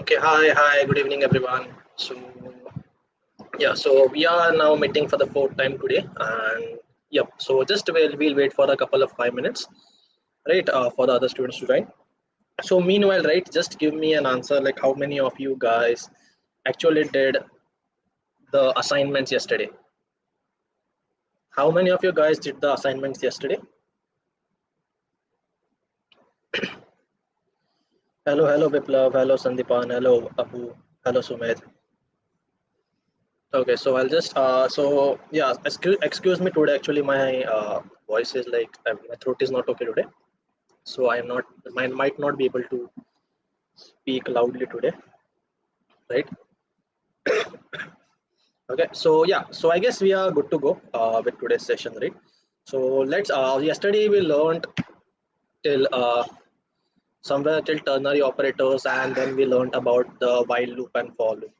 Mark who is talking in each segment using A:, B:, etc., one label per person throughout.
A: Okay, hi, good evening, everyone. So we are now meeting for the fourth time today, and yep. So just we'll wait for a couple of 5 minutes, right, for the other students to join. So meanwhile, right, just give me an answer like how many of you guys actually did the assignments yesterday? How many of you guys did the assignments yesterday? Hello, Biplav. Hello, Sandipan. Hello, Abu. Hello, Sumit. Okay, so I'll just excuse me today. Actually, my voice is like my throat is not okay today, so I am not might not be able to speak loudly today, right? Okay, so I guess we are good to go with today's session, right? So let's. Yesterday we learned till somewhere till ternary operators, and then we learned about the while loop and for loop,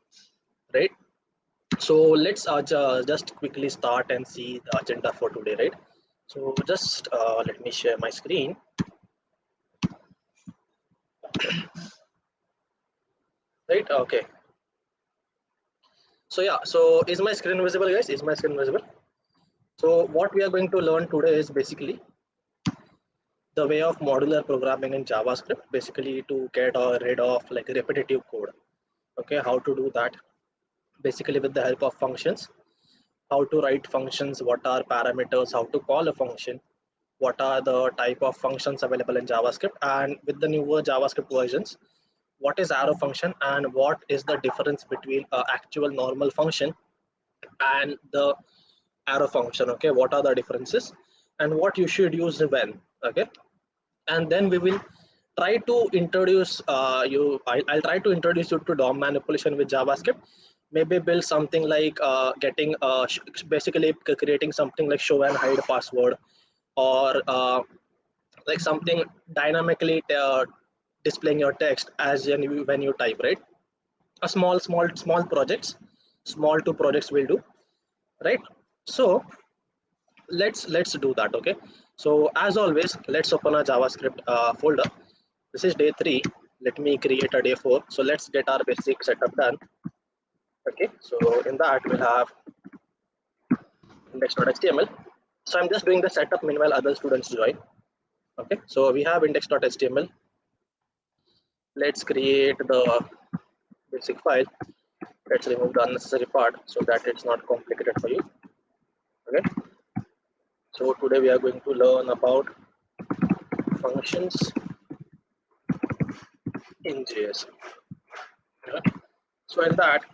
A: right? So let's just quickly start and see the agenda for today, right? So just let me share my screen. Right, okay. So so is my screen visible, guys? Is my screen visible? So what we are going to learn today is basically the way of modular programming in JavaScript, basically to get rid of like repetitive code. Okay, how to do that? Basically with the help of functions, how to write functions, what are parameters, how to call a function, what are the type of functions available in JavaScript, and with the newer JavaScript versions, what is arrow function and what is the difference between actual normal function and the arrow function. Okay, what are the differences and what you should use when. Okay, and then we will try to introduce I'll try to introduce you to DOM manipulation with JavaScript. Maybe build something like getting basically creating something like show and hide password, or like something dynamically displaying your text as when you type, right? A small projects, small two projects will do, right? So let's do that. Okay, so as always, let's open a JavaScript folder. This is day 3. Let me create a day 4. So let's get our basic setup done. Okay, so in that we'll have index.html. So I'm just doing the setup meanwhile other students join. Okay, so we have index.html. Let's create the basic file. Let's remove the unnecessary part so that it's not complicated for you. Okay, so today we are going to learn about functions in JS. Okay. So in that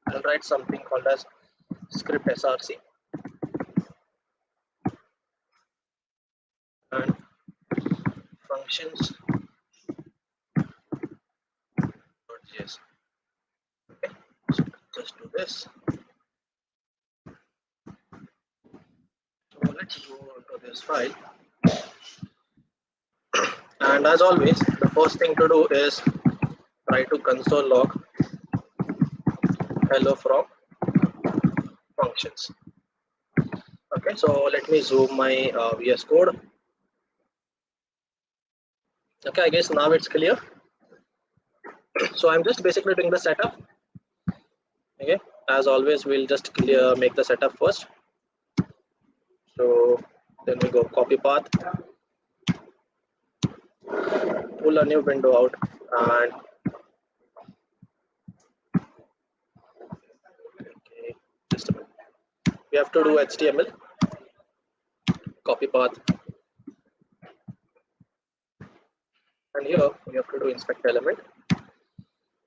A: I'll write something called as script src and functions.js. Okay, so just do this. So let's go to this file, and as always, the first thing to do is try to console log hello from functions. Okay, so let me zoom my VS Code. Okay, I guess now it's clear. So I'm just basically doing the setup. Okay, as always, we'll just make the setup first. So then we go copy path, pull a new window out, and okay, just a minute. We have to do HTML, copy path, and here we have to do inspect element.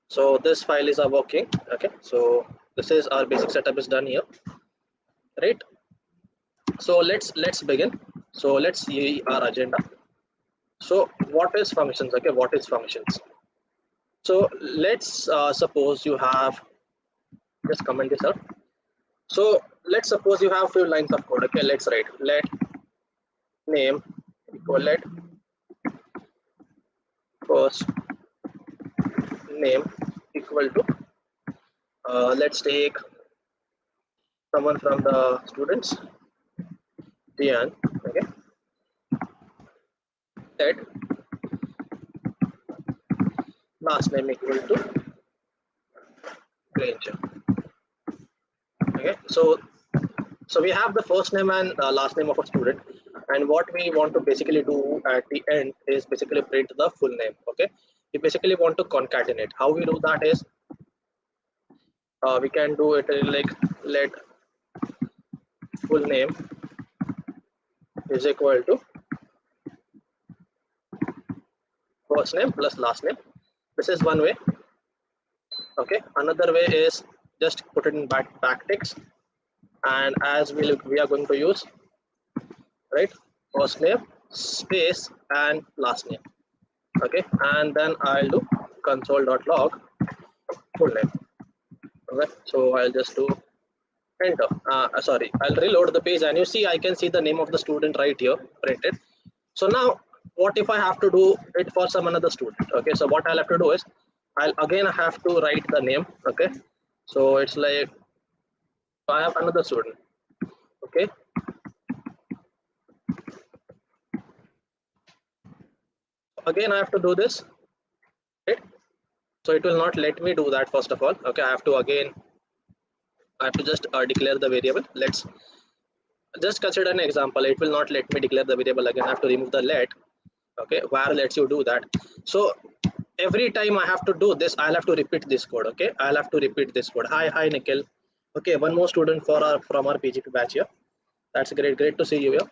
A: So this file is working. Okay, so this is our basic setup is done here, right? So let's begin. So let's see our agenda. So what is functions? Okay, what is functions? So let's suppose you have, just comment this out. So let's suppose you have few lines of code. Okay, let's write let name equal let first name equal to let's take someone from the students, Dian. Okay, let last name equal to Granger. Okay, so we have the first name and last name of a student, and what we want to basically do at the end is basically print the full name. Okay, we basically want to concatenate. How we do that is we can do it like let full name is equal to first name plus last name. This is one way. Okay, another way is just put it in backticks, and as we are going to use right first name space and last name. Okay, and then I'll do console.log full name. Okay, so I'll just do enter. Sorry, I'll reload the page, and you see I can see the name of the student right here printed. So now what if I have to do it for some another student? Okay, so what I'll have to do is I'll again have to write the name. Okay, so it's like I have another student. Okay, again I have to do this, right? So it will not let me do that first of all. Okay, I have to just declare the variable. Let's just consider an example. It will not let me declare the variable again. I have to remove the let. Okay, where lets you do that. So every time I have to do this, I'll have to repeat this code. Okay, I'll have to repeat this code. Hi Nikhil. Okay, one more student from our PGP batch here. That's great to see you here.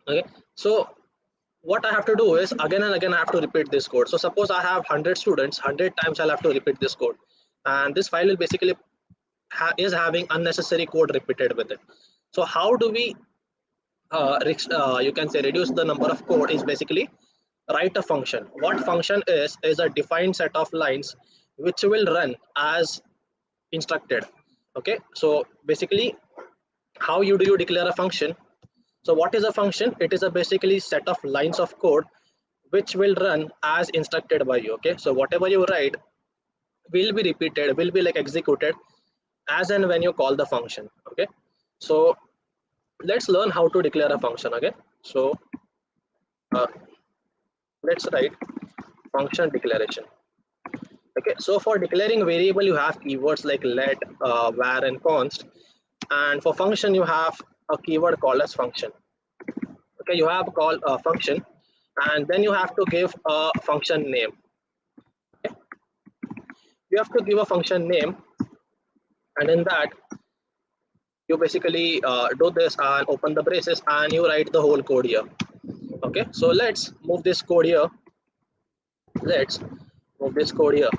A: Okay, so what I have to do is again and again I have to repeat this code. So suppose I have 100 students, 100 times I'll have to repeat this code, and this file will basically is having unnecessary code repeated with it. So how do we you can say reduce the number of code is basically write a function. What function is a defined set of lines which will run as instructed. Okay, so basically how do you declare a function? So what is a function? It is a basically set of lines of code which will run as instructed by you. Okay, so whatever you write will be repeated, will be like executed as and when you call the function. Okay, so let's learn how to declare a function. Okay, so let's write function declaration. Okay, so for declaring variable you have keywords like let, var and const, and for function you have a keyword called as function. Okay, you have called a function, and then you have to give a function name. Okay, you have to give a function name, and in that you basically do this and open the braces and you write the whole code here. Okay, so let's move this code here. Let's move this code here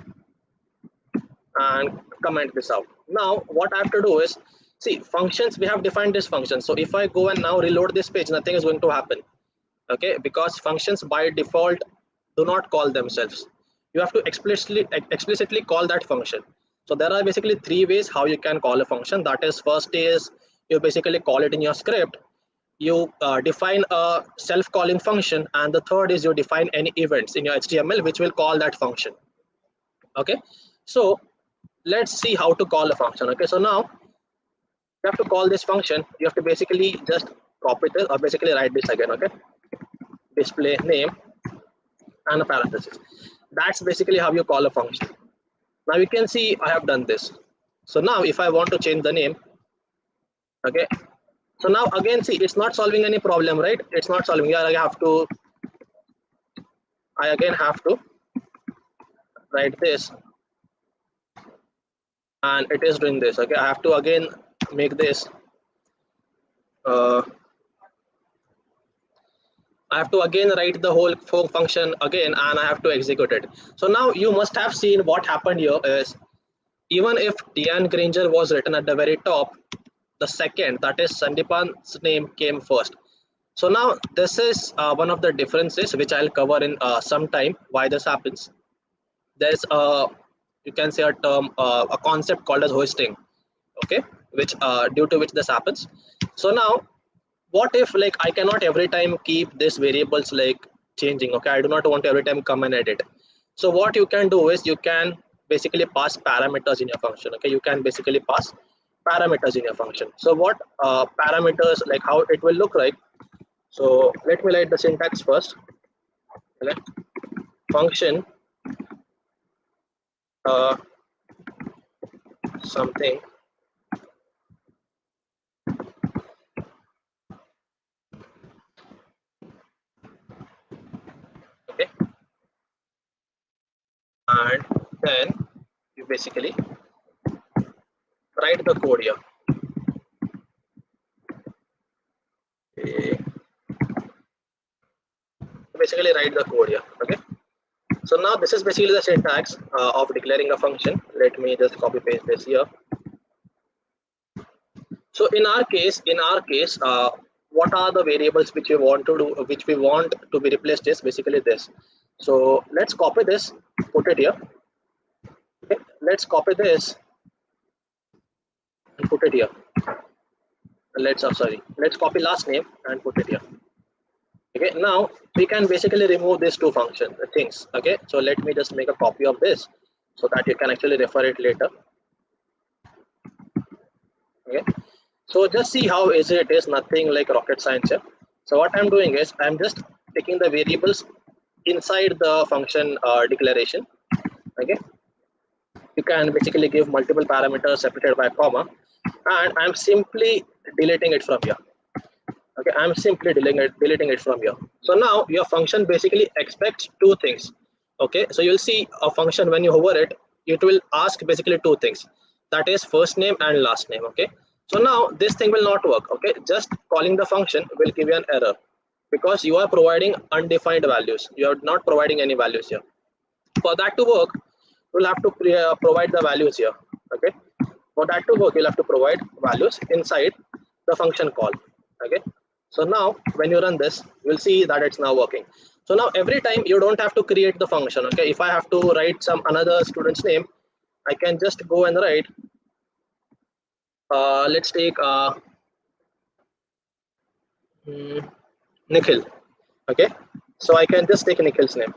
A: and comment this out. Now what I have to do is see functions. We have defined this function. So if I go and now reload this page, nothing is going to happen. Okay, because functions by default do not call themselves. You have to explicitly call that function. So there are basically three ways how you can call a function. That is, first is you basically call it in your script. You define a self-calling function, and the third is you define any events in your HTML which will call that function. Okay, so let's see how to call a function. Okay, so now you have to call this function. You have to basically just copy this or basically write this again. Okay, display name and a parenthesis. That's basically how you call a function. Now you can see I have done this. So now if I want to change the name, okay, so now again see it's not solving any problem, right? It's not solving. Here I again have to write this, and it is doing this. Okay, I have to again make this I have to again write the whole function again, and I have to execute it. So now you must have seen what happened here is even if Diane Granger was written at the very top, the second, that is Sandipan's name, came first. So now this is one of the differences which I'll cover in some time why this happens. There's a, you can say a term, a concept called as hoisting, okay, which due to which this happens. So now what if like I cannot every time keep these variables like changing? Okay, I do not want to every time come and edit. So what you can do is you can basically pass parameters in your function. Okay, you can basically pass parameters in your function. So what parameters, like how it will look like? So let me write the syntax first. Okay. Function uh, something. Okay, and then you basically write the code here. Okay. Basically write the code here. Okay, so now this is basically the syntax of declaring a function. Let me just copy paste this here. So in our case, what are the variables which we want to do, which we want to be replaced is basically this. So let's copy this, put it here. Okay, let's copy this and put it here. Let's copy last name and put it here. Okay, now we can basically remove these two function things. Okay, so let me just make a copy of this so that you can actually refer it later. Okay, so just see how easy it is, nothing like rocket science here. So what I'm doing is I'm just taking the variables inside the function declaration. Okay, you can basically give multiple parameters separated by comma, and I'm simply deleting it from here. Okay, I'm simply deleting it from here. So now your function basically expects two things. Okay, so you'll see a function when you hover it, it will ask basically two things, that is first name and last name. Okay, so now this thing will not work. Okay, just calling the function will give you an error because you are providing undefined values, you are not providing any values here. For that to work, you'll have to provide the values here. Okay, for that to work, you'll have to provide values inside the function call. Okay, so now when you run this, you'll see that it's now working. So now every time you don't have to create the function. Okay, if I have to write some another student's name, I can just go and write let's take Nikhil. Okay, so I can just take Nikhil's name,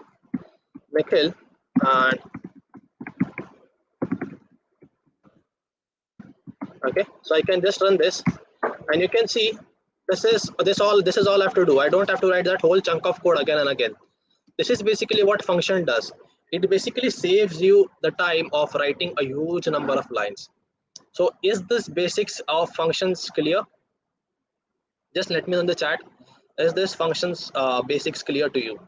A: Nikhil, and okay, so I can just run this, and you can see this is all I have to do. I don't have to write that whole chunk of code again and again. This is basically what function does. It basically saves you the time of writing a huge number of lines. So is this basics of functions clear? Just let me know in the chat. Is this functions basics clear to you?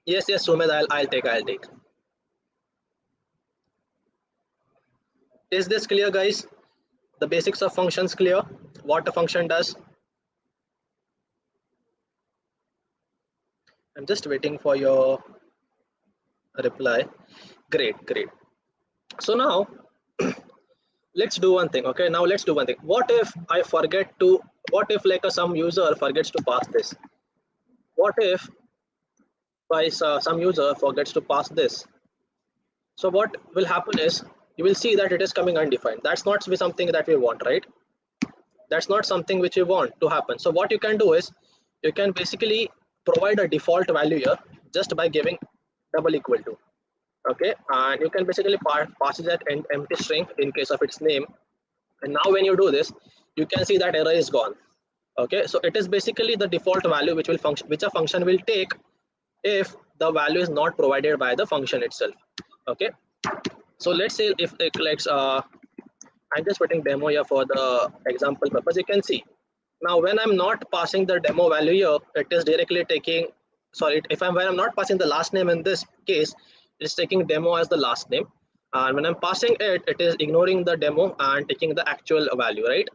A: Yes, yes, Sumit, I'll take. Is this clear, guys? The basics of functions clear? What a function does? I'm just waiting for your reply. Great. So now let's do one thing. Okay, now let's do one thing. What if I forget to, what if like some user forgets to pass this? What if some user forgets to pass this? So what will happen is you will see that it is coming undefined. That's not something that we want, right? That's not something which we want to happen. So what you can do is you can basically provide a default value here just by giving double equal to. Okay, and you can basically pass that empty string in case of its name. And now when you do this, you can see that error is gone. Okay, so it is basically the default value which will function, which a function will take if the value is not provided by the function itself. Okay, so let's say if let's I'm just putting demo here for the example purpose. You can see now when I'm not passing the demo value here, it is directly taking, sorry, if I'm when I'm not passing the last name in this case, it's taking demo as the last name, and when I'm passing it, it is ignoring the demo and taking the actual value, right?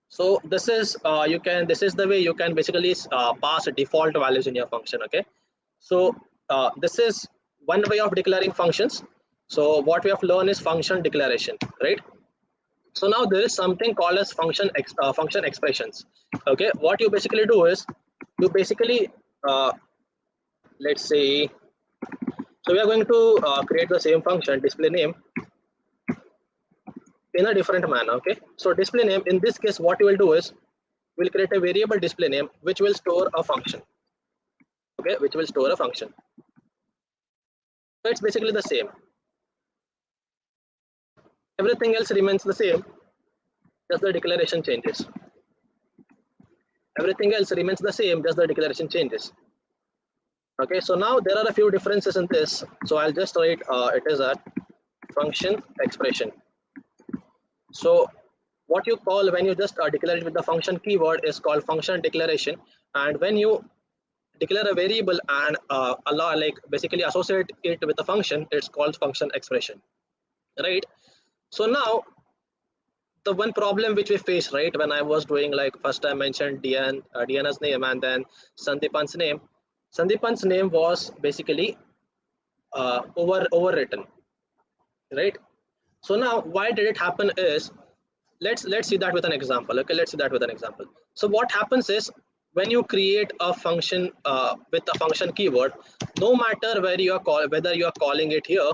A: So this is this is the way you can basically pass default values in your function. Okay, so this is one way of declaring functions. So what we have learned is function declaration, right? So now there is something called as function expressions. Okay, what you basically do is you basically let's say, so we are going to create the same function display name in a different manner. Okay, so display name in this case, what you will do is we'll create a variable display name which will store a function. Okay, which will store a function. So it's basically the same. Everything else remains the same, just the declaration changes. Everything else remains the same, just the declaration changes. Okay, so now there are a few differences in this. So I'll just write it is a function expression. So what you call when you just declare it with the function keyword is called function declaration, and when you declare a variable and allow, like basically associate it with a function, it's called function expression, right? So now the one problem which we face, right, when I was doing, like first I mentioned Diana's name and then Sandipan's name. Sandipan's name was basically overwritten, right? So now why did it happen is, let's see that with an example. Okay, let's see that with an example. So what happens is, when you create a function with a function keyword, no matter where you are whether you are calling it here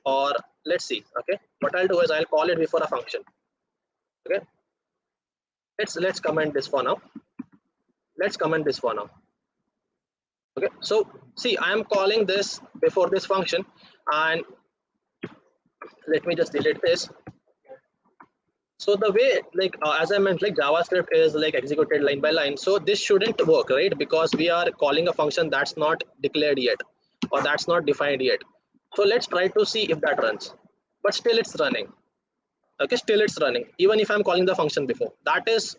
A: or, let's see. Okay, what I'll do is I'll call it before a function. Okay, let's comment this for now. Let's comment this for now. Okay, so see, I am calling this before this function, and let me just delete this. So the way, like as I meant, like JavaScript is like executed line by line. So this shouldn't work, right? Because we are calling a function that's not declared yet, or that's not defined yet. So let's try to see if that runs. But still it's running. Okay, still it's running, even if I'm calling the function before. That is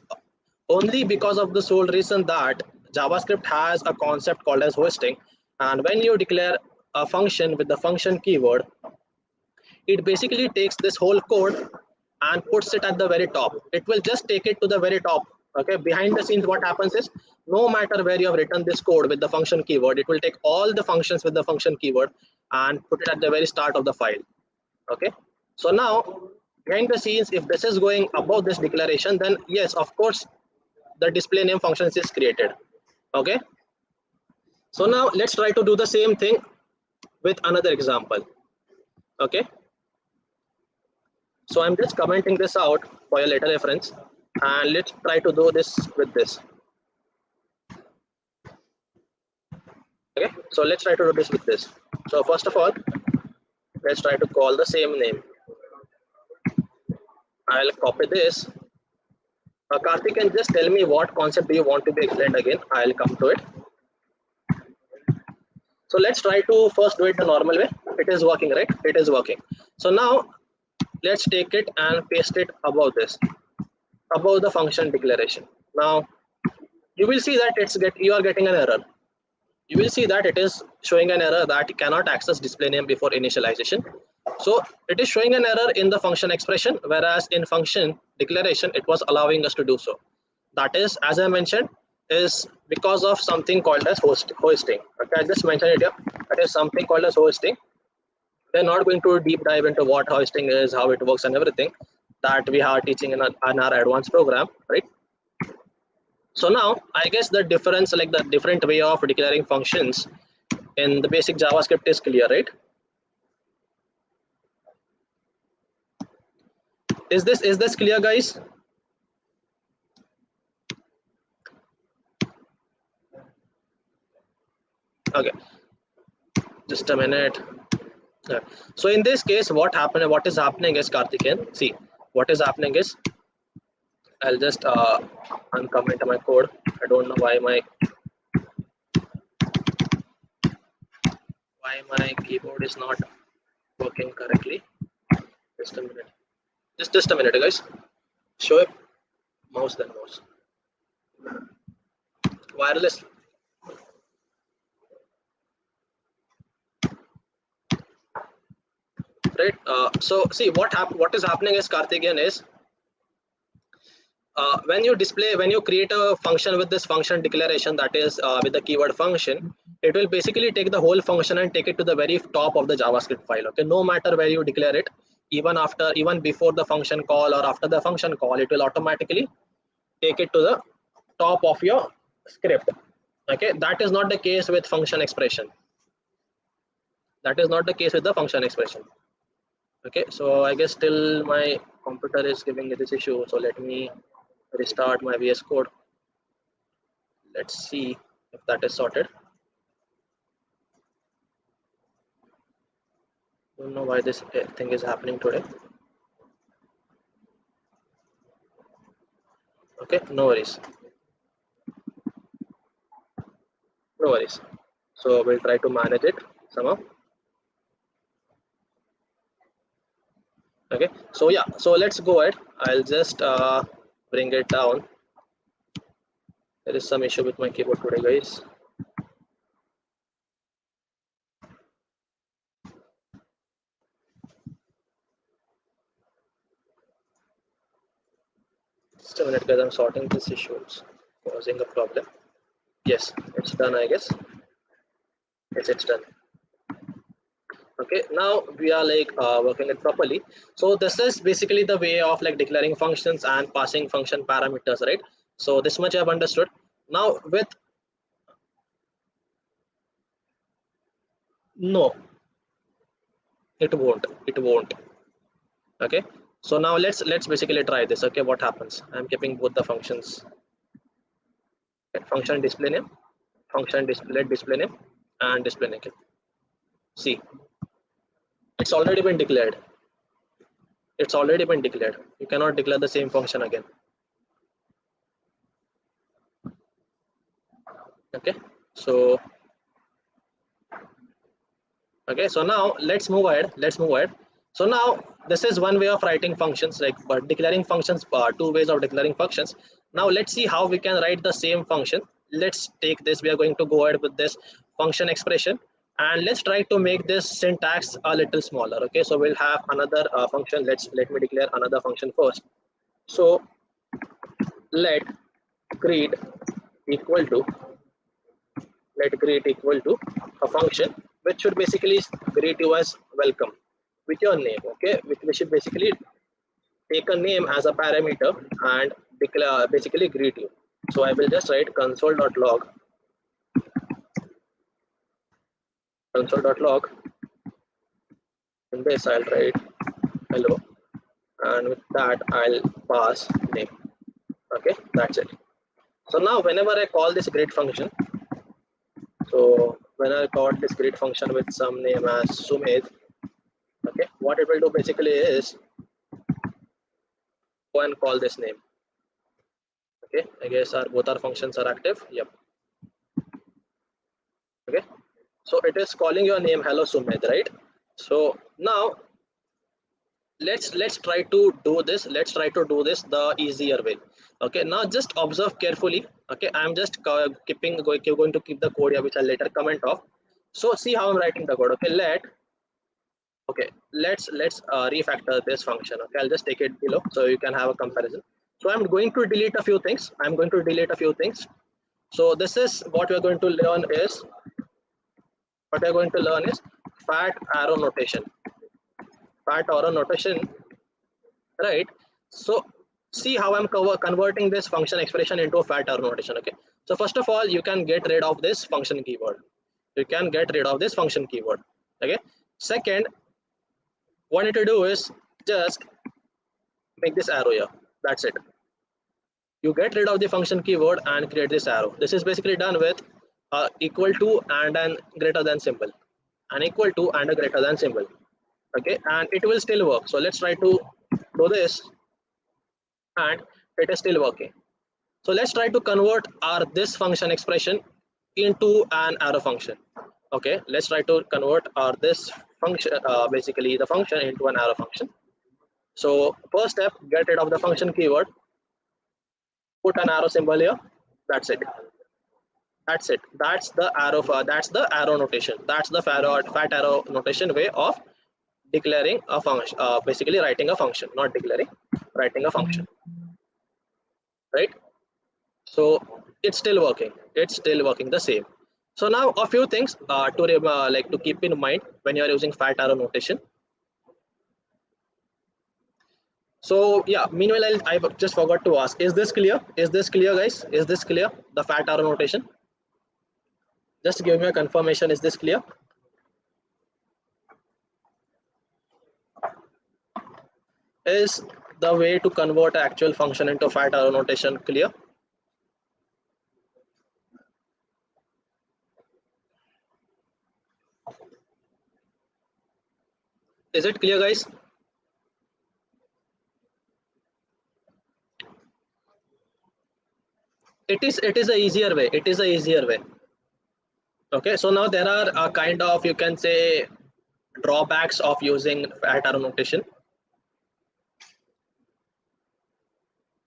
A: only because of the sole reason that JavaScript has a concept called as hoisting. And when you declare a function with the function keyword, it basically takes this whole code and puts it at the very top. It will just take it to the very top. Okay, behind the scenes what happens is, no matter where you have written this code with the function keyword, it will take all the functions with the function keyword and put it at the very start of the file. Okay, so now behind the scenes, if this is going above this declaration, then yes, of course the display name functions is created. Okay, so now let's try to do the same thing with another example. Okay, so I'm just commenting this out for your later reference, and let's try to do this with this. Okay, so let's try to do this with this. So first of all, let's try to call the same name. I'll copy this. Karthik, can just tell me what concept do you want to be explained again? I'll come to it. So let's try to first do it the normal way. It is working, right? It is working. So now let's take it and paste it above this, above the function declaration. Now you will see that you are getting an error. You will see that it is showing an error that cannot access display name before initialization. So it is showing an error in the function expression, whereas in function declaration it was allowing us to do so. That is, as I mentioned, is because of something called as hoisting. Okay, I just mentioned it here. That is something called as hoisting. We're not going to deep dive into what hoisting is, how it works, and everything that we are teaching in our advanced program, right? So now I guess the difference, like the different way of declaring functions in the basic JavaScript is clear, right? Is this clear, guys? Okay, just a minute. Yeah. So in this case, what is happening is, Karthikeyan, see, what is happening is, I'll just uncomment my code. I don't know why my keyboard is not working correctly. Just a minute. Just a minute, guys. Show it. Mouse then mouse. Wireless. Right. So see what is happening is, Karthikeyan, is when you create a function with this function declaration, that is with the keyword function, it will basically take the whole function and take it to the very top of the JavaScript file. Okay, no matter where you declare it, even before the function call or after the function call, it will automatically take it to the top of your script. Okay, that is not the case with function expression. That is not the case with the function expression. Okay, so I guess still my computer is giving me this issue, so let me restart my VS Code. Let's see if that is sorted. Don't know why this thing is happening today. Okay, no worries. No worries. So we'll try to manage it somehow. Okay. So yeah. So let's go ahead. I'll just bring it down. There is some issue with my keyboard today, guys. Just a minute, guys. I'm sorting this issue. It's causing a problem. Yes, it's done, I guess. Yes, it's done. Okay, now we are like working it properly. So this is basically the way of like declaring functions and passing function parameters, right? So this much I've understood. Now with no, it won't. Okay, so now let's basically try this. Okay, what happens? I'm keeping both the functions. Okay, function display name, function display name, and display name. See, it's already been declared. It's already been declared. You cannot declare the same function again. Okay, so okay, so now let's move ahead. So now this is one way of writing functions, like but declaring functions, two ways of declaring functions. Now let's see how we can write the same function. Let's take this, we are going to go ahead with this function expression, and let's try to make this syntax a little smaller. Okay, so we'll have another function. Let me declare another function first. So let greet equal to a function which should basically greet you as welcome with your name. Okay, which we should basically take a name as a parameter and declare basically greet you. So I will just write console.log. In this I'll write hello, and with that I'll pass name. Okay, that's it. So now whenever I call this greet function, so when I call this greet function with some name as Sumit, okay, what it will do basically is go and call this name. Okay, I guess our both our functions are active. Yep. Okay, so it is calling your name hello Sumit, right? So now let's try to do this. Let's try to do this the easier way. Okay, now just observe carefully. Okay, I'm just going to keep the code here, which I'll later comment off. So see how I'm writing the code. Okay, let's refactor this function. Okay, I'll just take it below so you can have a comparison. So I'm going to delete a few things. So this is what we're going to learn is fat arrow notation. Fat arrow notation, right? So see how I'm converting this function expression into a fat arrow notation. Okay. So first of all, you can get rid of this function keyword. Okay. Second, what you need to do is just make this arrow here. That's it. You get rid of the function keyword and create this arrow. This is basically done with equal to and an greater than symbol. An equal to and a greater than symbol. Okay, and it will still work. So let's try to do this, and it is still working. So let's try to convert our this function expression into an arrow function. Okay, let's try to convert our this function, basically the function, into an arrow function. So first step, get rid of the function keyword, put an arrow symbol here. That's it. That's it. That's the arrow. That's the arrow notation. That's the fat arrow notation way of declaring a function. Basically, writing a function, not declaring, writing a function. Right. So it's still working. It's still working the same. So now a few things to keep in mind when you are using fat arrow notation. So yeah, meanwhile I just forgot to ask, is this clear? Is this clear, guys? Is this clear? The fat arrow notation? Just give me a confirmation. Is this clear? Is the way to convert an actual function into fat arrow notation clear? Is it clear, guys? It is a easier way. It is a easier way. Okay, so now there are a kind of, you can say, drawbacks of using at arrow notation.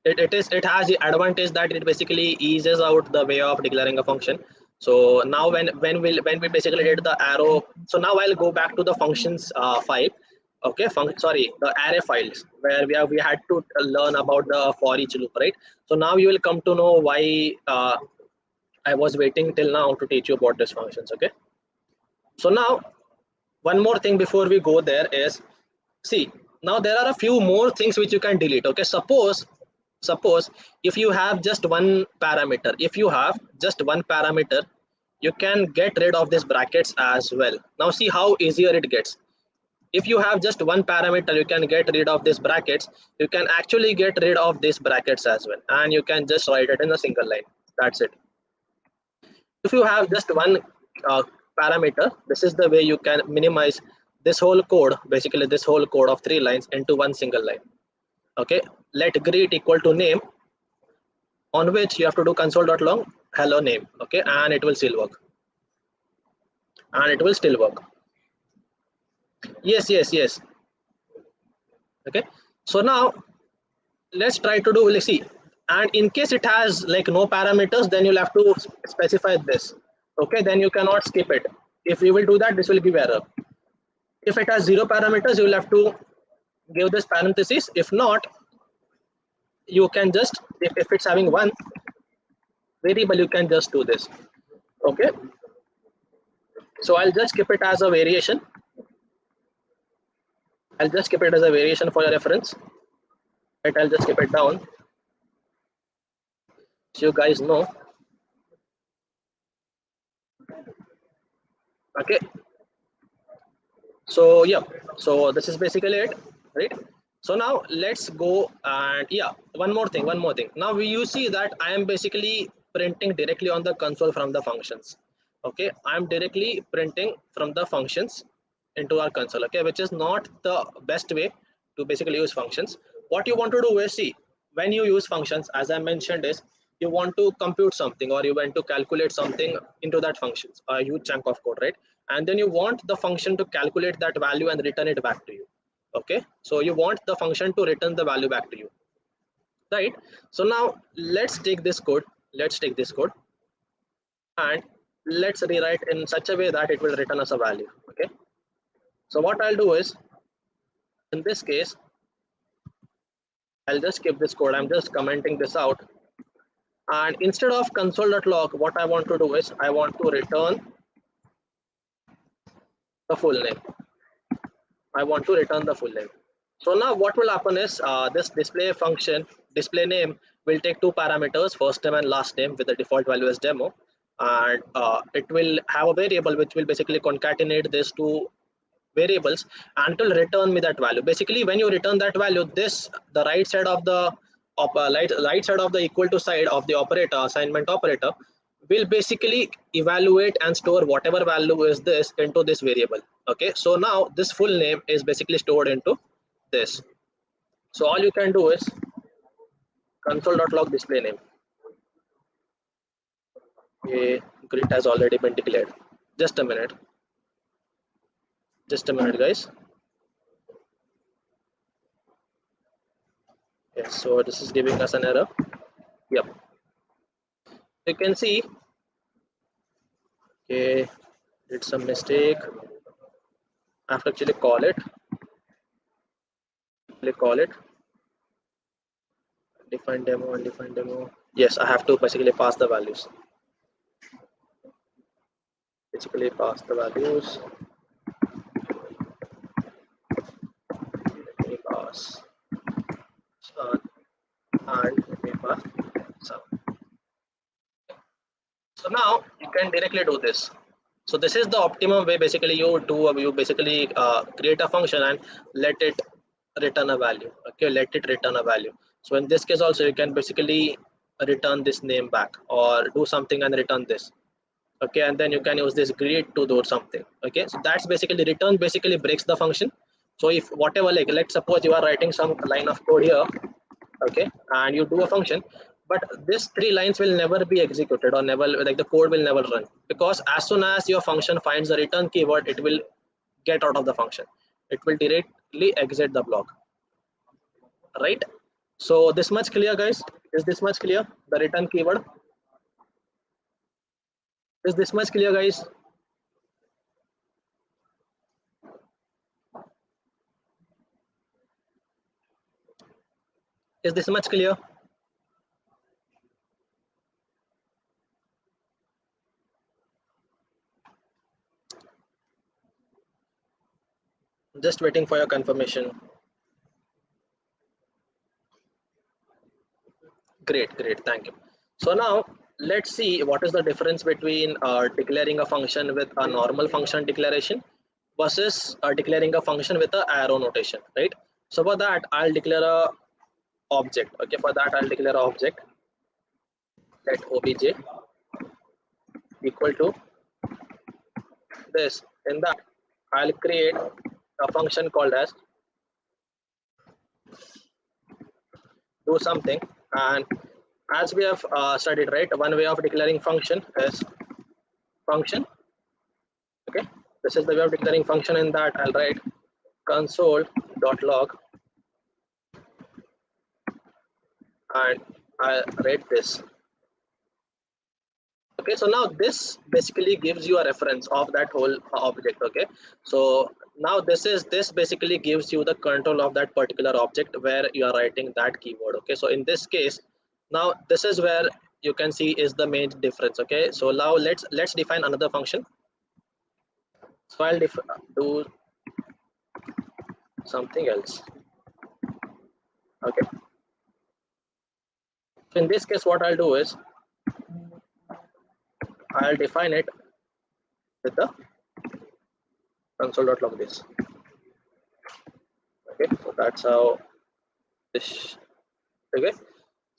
A: It has the advantage that it basically eases out the way of declaring a function. So now when we basically did the arrow, so now I'll go back to the functions file. Okay, sorry, the array files where we had to learn about the for each loop, right? So now you will come to know why I was waiting till now to teach you about these functions. Okay, so now one more thing before we go there is, see, now there are a few more things which you can delete. Okay, suppose if you have just one parameter, if you have just one parameter, you can get rid of these brackets as well. Now see how easier it gets. If you have just one parameter, you can get rid of these brackets. You can actually get rid of these brackets as well, and you can just write it in a single line. That's it. If you have just one uh, parameter, this is the way you can minimize this whole code, basically this whole code of 3 lines into one single line. Okay, let greet equal to name, on which you have to do console.log hello name. Okay, and it will still work, and it will still work. Yes. Okay, so now let's try to do, let's see, and in case it has like no parameters, then you'll have to specify this. Okay, then you cannot skip it. If you will do that, this will give error. If it has 0 parameters, you will have to give this parenthesis. If not, you can just, if it's having one variable, you can just do this. Okay, so I'll just keep it as a variation. I'll just keep it as a variation for your reference. Right, I'll just keep it down so you guys know. Okay, so yeah, so this is basically it, right? So now let's go, and yeah, one more thing. Now you see that I am basically printing directly on the console from the functions. Okay, I'm directly printing from the functions into our console. Okay, which is not the best way to basically use functions. What you want to do is, see, when you use functions, as I mentioned, is you want to compute something or you want to calculate something into that functions, a huge chunk of code, right? And then you want the function to calculate that value and return it back to you. Okay, so you want the function to return the value back to you, right? So now let's take this code and let's rewrite in such a way that it will return us a value. Okay, so what I'll do is, in this case, I'll just skip this code. I'm just commenting this out, and instead of console.log, what I want to do is I want to return the full name. I want to return the full name. So now what will happen is, this display function, display name, will take 2 parameters, first name and last name, with the default value as demo, and it will have a variable which will basically concatenate these two variables and it will return me that value. Basically, when you return that value, this, the right side of the right side of the equal to side of the operator, assignment operator, will basically evaluate and store whatever value is this into this variable. Okay, so now this full name is basically stored into this. So all you can do is console.log display name. Okay, grid has already been declared. Just a minute. Just a minute, guys. Yes, so this is giving us an error. Yep. You can see, okay, did some mistake. I have to actually call it. Define demo and define demo. Yes, I have to basically pass the values. Basically pass the values. Let me pass sun and let me pass sun. So now you can directly do this. So this is the optimum way. Basically, you basically create a function and let it return a value. Okay, let it return a value. So in this case also, you can basically return this name back or do something and return this. Okay, and then you can use this greet to do something. Okay, so that's basically return basically breaks the function. So if whatever, like let's suppose you are writing some line of code here, okay, and you do a function, but these three lines will never be executed, or never, like the code will never run, because as soon as your function finds the return keyword, it will get out of the function. It will directly exit the block, right? So this much clear, guys? Is this much clear? The return keyword, is this much clear, guys? Is this much clear? Just waiting for your confirmation. Great, great, thank you. So now let's see what is the difference between declaring a function with a normal function declaration versus declaring a function with a arrow notation, right? So for that, I'll declare a object. Okay, for that I'll declare a object, let obj equal to this. In that, I'll create a function called as do something. And as we have studied, right, one way of declaring function is function. Okay, this is the way of declaring function. In that, I'll write console.log and I'll write this. Okay, so now this basically gives you a reference of that whole object. Okay, so now this basically gives you the control of that particular object where you are writing that keyword. Okay, so in this case, now this is where you can see is the main difference. Okay, so now let's define another function. So I'll do something else. Okay, so in this case, what I'll do is I'll define it with the console.log this. Okay, so that's how this. Okay,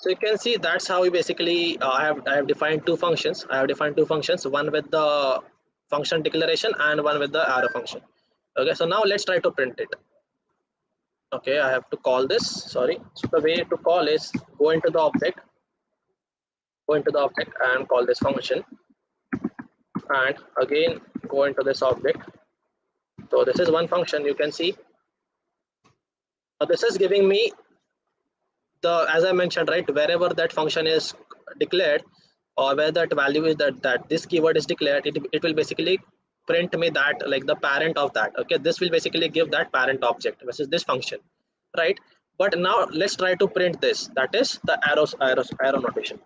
A: so you can see that's how we basically I have defined two functions. I have defined two functions, one with the function declaration and one with the arrow function. Okay, so now let's try to print it. Okay, I have to call this. Sorry. So the way to call is go into the object, and call this function, and again go into this object. So this is one function. You can see. This is giving me the, as I mentioned, right, wherever that function is declared, or where that value is that this keyword is declared, it will basically print me that, like the parent of that. Okay, this will basically give that parent object, which is this function, right? But now let's try to print this, that is the arrow notation.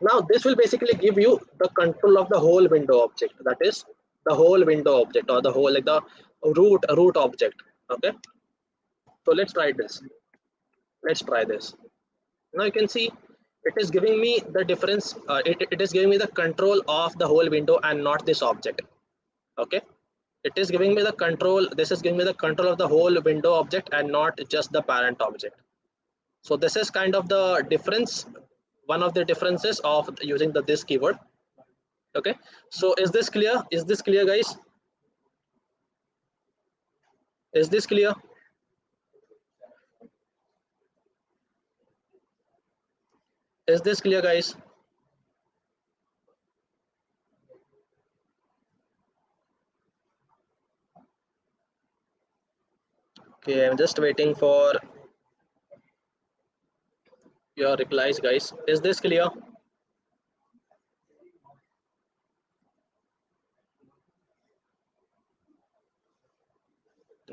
A: Now this will basically give you the control of the whole window object, that is the whole window object, or the whole, like the root object. Okay, so let's try this. Let's try this. Now you can see it is giving me the difference. It is giving me the control of the whole window and not this object. Okay, it is giving me the control. This is giving me the control of the whole window object and not just the parent object. So this is kind of the difference, one of the differences of using the this keyword. Okay, so is this clear? Is this clear, guys? Is this clear? Is this clear, guys? Okay, I'm just waiting for your replies, guys. Is this clear?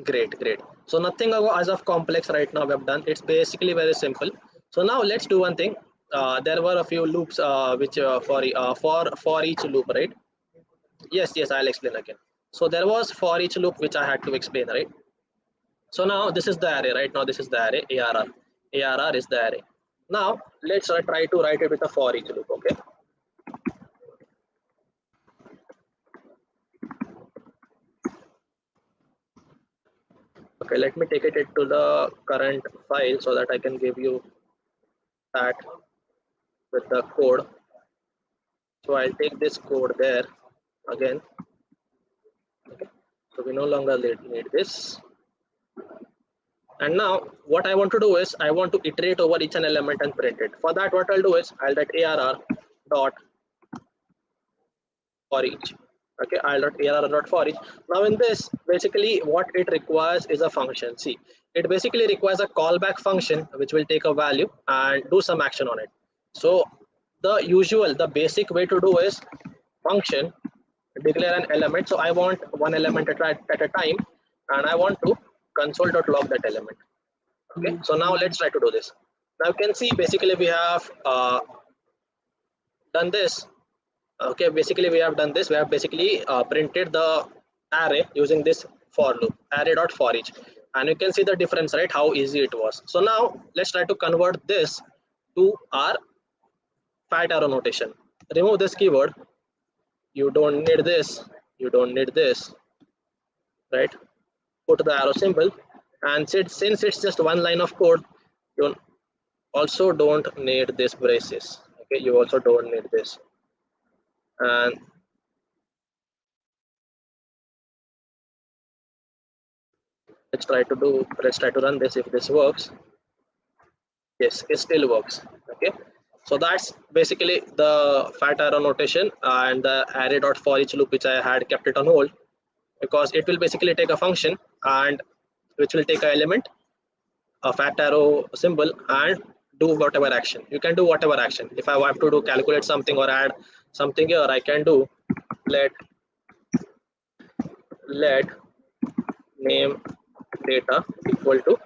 A: Great, great. So nothing as of complex right now we have done. It's basically very simple. So now let's do one thing. There were a few loops which for each loop, right? Yes, yes, I'll explain again. So there was for each loop which I had to explain, right? So now this is the array, right? Now this is the array ARR. ARR is the array. Now let's try to write it with a for each loop. Okay. Okay, let me take it to the current file so that I can give you that with the code. So I'll take this code there again. Okay. So we no longer need this. And now what I want to do is I want to iterate over each an element and print it. For that, what I'll do is I'll write arr dot for each. Okay, I'll dot arr dot for each. Now in this, basically what it requires is a function. See, it basically requires a callback function which will take a value and do some action on it. So the basic way to do is function declare an element. So I want one element at a time, and I want to console.log that element. Okay, so now let's try to do this. Now you can see basically we have done this. Okay, basically we have done this. We have basically printed the array using this for loop, array dot for each, and you can see the difference, right? How easy it was. So now let's try to convert this to our fat arrow notation. Remove this keyword. You don't need this. You don't need this, right? Put the arrow symbol, and since it's just one line of code, you also don't need this braces. Okay, you also don't need this. And let's try to run this. If this works, yes, it still works. Okay, so that's basically the fat arrow notation and the array dot for each loop, which I had kept it on hold because it will basically take a function and which will take an element, a fat arrow symbol, and do whatever action. You can do whatever action. If I want to do calculate something or add something here, I can do let let name data equal to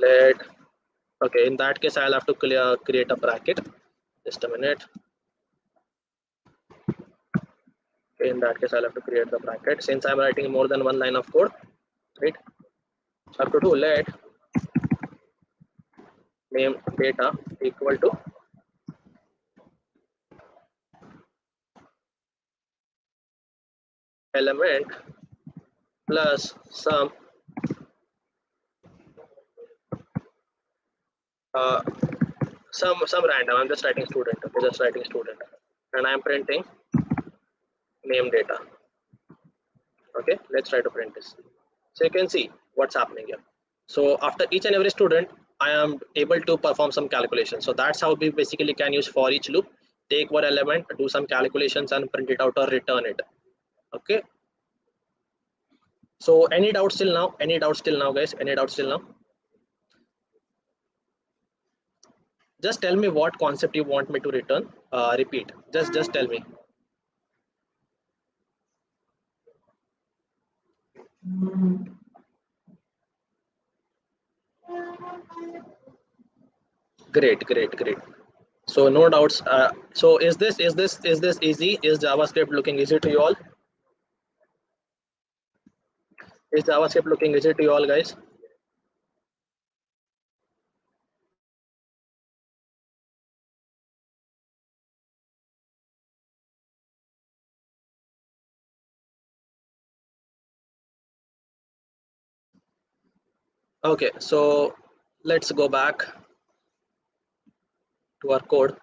A: let. Okay, in that case I'll have to create a bracket. Just a minute. Okay, in that case I'll have to create the bracket since I'm writing more than one line of code, right? So I have to do let name data equal to element plus uh, some random. I'm just writing student. Okay, just writing student, and I'm printing name data. Okay, let's try to print this. So you can see what's happening here. So after each and every student, I am able to perform some calculations. So that's how we basically can use for each loop. Take one element, do some calculations, and print it out or return it. Okay. So any doubts till now? Any doubts till now, guys? Any doubts till now? Just tell me what concept you want me to return. Repeat. Just tell me. Great, great, great. So no doubts. So is this easy? Is JavaScript looking easy to you all? Is JavaScript looking easy to you all, guys? Okay, so let's go back to our code.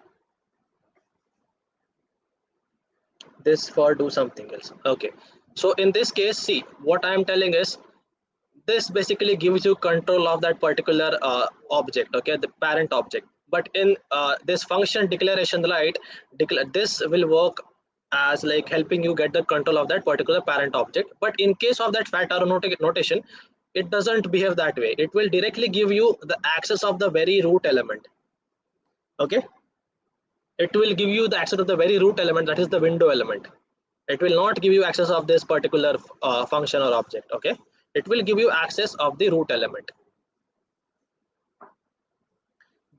A: This for do something else. Okay, so in this case, see what I am telling is this basically gives you control of that particular object. Okay, the parent object. But in this function declaration, right, this will work as like helping you get the control of that particular parent object. But in case of that fat arrow notation, it doesn't behave that way. It will directly give you the access of the very root element. Okay, it will give you the access of the very root element, that is the window element. It will not give you access of this particular function or object. Okay, it will give you access of the root element.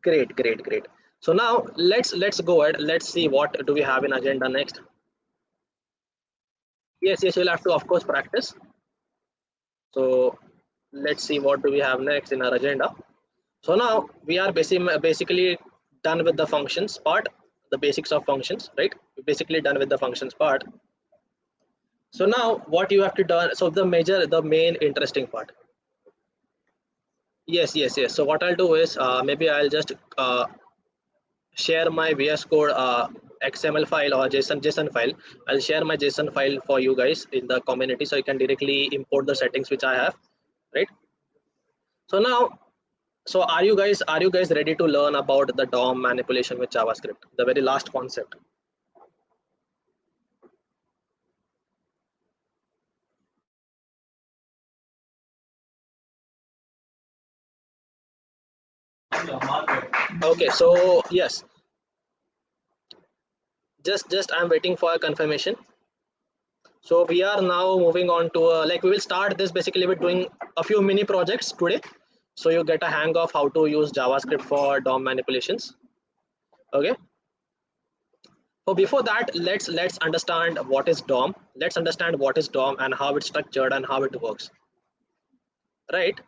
A: Great, great, great. So now let's go ahead. Let's see what do we have in agenda next. Yes, yes, you'll have to of course practice. So let's see what do we have next in our agenda. So now we are basically done with the functions part, the basics of functions, right? We're basically done with the functions part. So now what you have to do, so the main interesting part. Yes, yes, yes. So what I'll do is maybe I'll just share my VS Code XML file or JSON file. I'll share my JSON file for you guys in the community, so you can directly import the settings which I have, right? So now, so are you guys ready to learn about the DOM manipulation with JavaScript, the very last concept? Okay, so yes, just I'm waiting for a confirmation. So we are now moving on to like we will start this basically with doing a few mini projects today, so you get a hang of how to use JavaScript for DOM manipulations. Okay. So before that, let's understand what is DOM. Let's understand what is DOM and how it's structured and how it works. Right.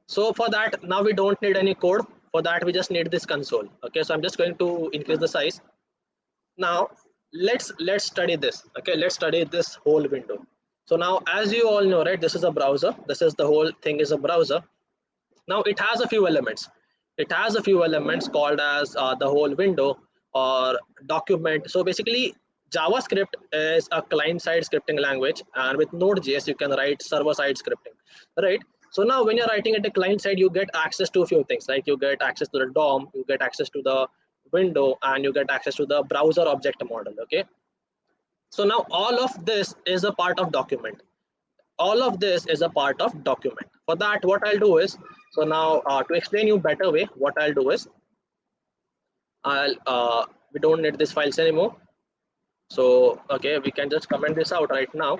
A: So for that, now we don't need any code. For that, we just need this console. Okay. So I'm just going to increase the size. Now let's study this. Okay. Let's study this whole window. So now, as you all know, right, this is a browser. This is the whole thing is a browser. Now it has a few elements. It has a few elements called as the whole window or document. So basically, JavaScript is a client-side scripting language, and with Node.js you can write server-side scripting, right? So now when you're writing at the client side, you get access to a few things, like you get access to the DOM, you get access to the window, and you get access to the browser object model. Okay. So now all of this is a part of document. All of this is a part of document. For that, what I'll do is, so now to explain you better way, what I'll do is, we don't need these files anymore. So okay, we can just comment this out right now.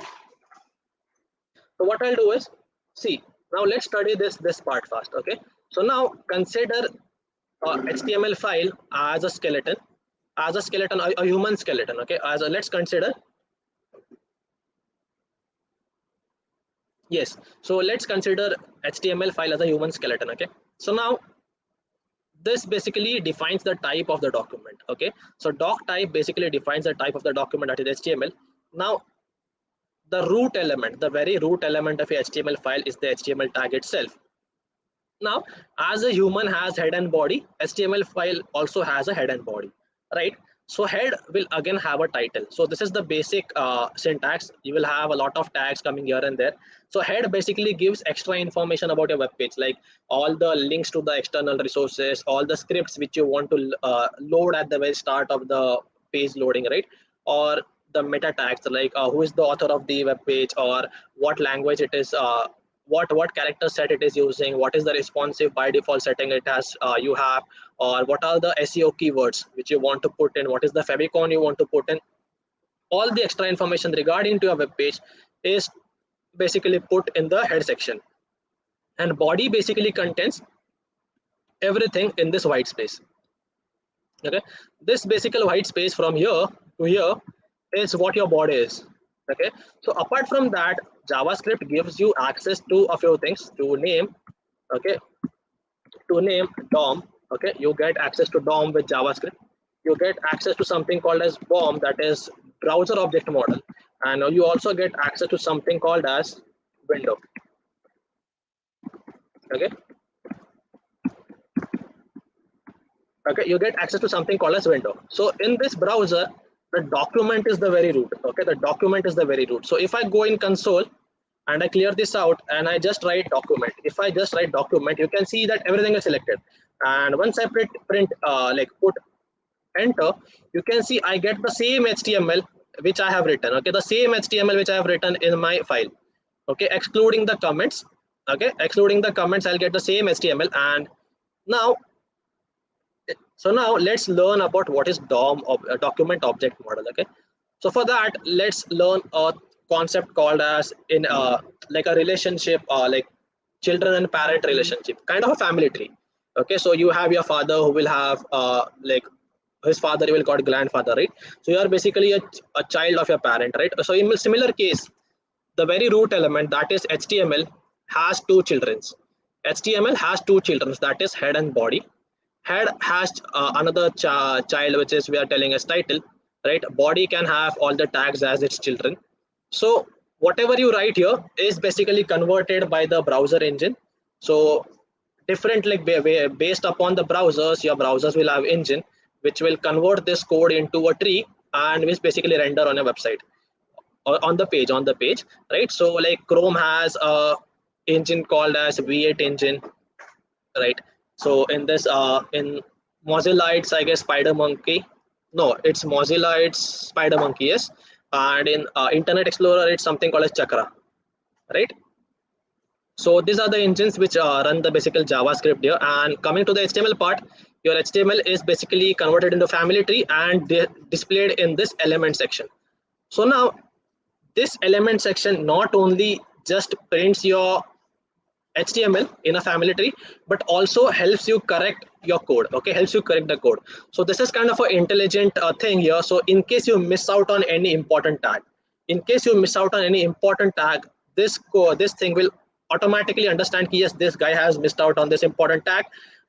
A: So what I'll do is, see, now let's study this part first. Okay. So now consider HTML file as a skeleton, a human skeleton. Okay. Let's consider. Yes. So let's consider HTML file as a human skeleton. Okay. So now this basically defines the type of the document. Okay. So doc type basically defines the type of the document, that is HTML. Now the root element, the very root element of a HTML file is the HTML tag itself. Now, as a human has head and body, HTML file also has a head and body, right? So head will again have a title. So this is the basic syntax. You will have a lot of tags coming here and there. So head basically gives extra information about your web page, like all the links to the external resources, all the scripts which you want to load at the very start of the page loading, right? Or the meta tags, like who is the author of the web page, or what language it is, what character set it is using, what is the responsive by default setting it has you have, or what are the SEO keywords which you want to put in, what is the favicon you want to put in. All the extra information regarding to your web page is basically put in the head section, and body basically contains everything in this white space. Okay, this basically white space from here to here is what your body is. Okay, so apart from that, JavaScript gives you access to a few things to name. Okay, to name DOM. Okay, you get access to DOM with JavaScript. You get access to something called as BOM, that is browser object model, and you also get access to something called as window. Okay, okay, you get access to something called as window. So in this browser, the document is the very root. Okay, the document is the very root. So if I go in console and I clear this out and I just write document, if I just write document, you can see that everything is selected. And once I print like put enter, you can see I get the same HTML which I have written. Okay, the same HTML which I have written in my file. Okay, excluding the comments. Okay, excluding the comments, I'll get the same HTML. And now, so now let's learn about what is DOM, document object model. Okay, so for that, let's learn a concept called as in like a relationship, like children and parent relationship, kind of a family tree. Okay, so you have your father who will have like his father will call grandfather, right? So you are basically a child of your parent, right? So in a similar case, the very root element, that is HTML, has two childrens. HTML has two children, that is head and body. Head has another child which is we are telling as title, right? Body can have all the tags as its children. So whatever you write here is basically converted by the browser engine. So different, like based upon the browsers, your browsers will have engine. which will convert this code into a tree and which basically render on a website or on the page, right? So like Chrome has a engine called as V8 engine, right? So in this in Mozilla it's I guess Spider Monkey. No, it's Mozilla, it's Spider Monkey, yes. And in Internet Explorer it's something called as Chakra, right? So these are the engines which run the basic JavaScript here. And coming to the HTML part, your HTML is basically converted into family tree and displayed in this element section. So now this element section not only just prints your HTML in a family tree, but also helps you correct your code. Okay, helps you correct the code. So this is kind of an intelligent thing here. So in case you miss out on any important tag, this thing will automatically understand yes, this guy has missed out on this important tag,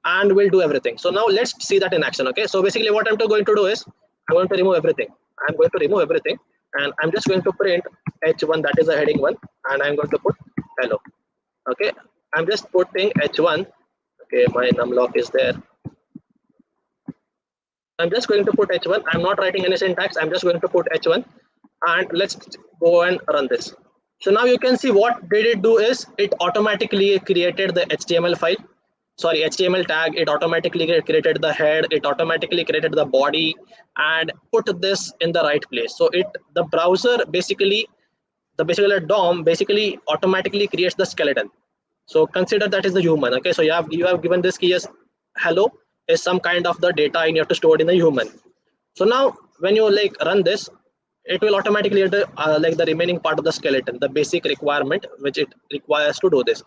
A: and will do everything. So now let's see that in action. Okay, so basically what I'm going to do is I'm going to remove everything. And I'm just going to print h1, that is a heading one, and I'm going to put hello. Okay, I'm just putting h1. Okay, my numlock is there. I'm just going to put h1. I'm not writing any syntax. I'm just going to put h1, and let's go and run this. So now you can see what did it do is it automatically created the HTML file. Sorry, HTML tag. It automatically created the head. It automatically created the body and put this in the right place. So the browser basically, the DOM basically automatically creates the skeleton. So consider that is the human. Okay, so you have given this key as hello is some kind of the data and you have to store it in the human. So now when you like run this, it will automatically like the remaining part of the skeleton, the basic requirement which it requires to do this.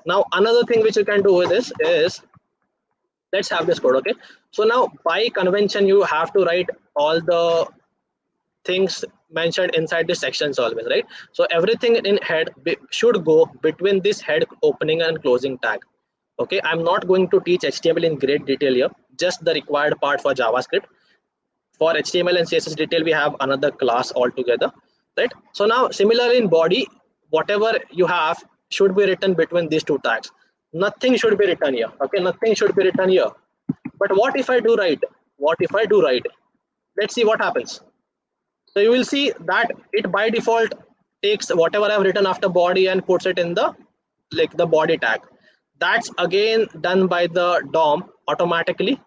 A: Now another thing which you can do with this is, let's have this code. Okay, so now by convention you have to write all the things mentioned inside the sections always, right? So everything in head should go between this head opening and closing tag. Okay, I'm not going to teach HTML in great detail here, just the required part for JavaScript. For HTML and CSS detail we have another class altogether, right? So now similarly in body, whatever you have should be written between these two tags. Nothing should be written here. Okay, nothing should be written here. But what if I do write? Let's see what happens. So you will see that it by default takes whatever I've written after body and puts it in the the body tag. That's again done by the DOM automatically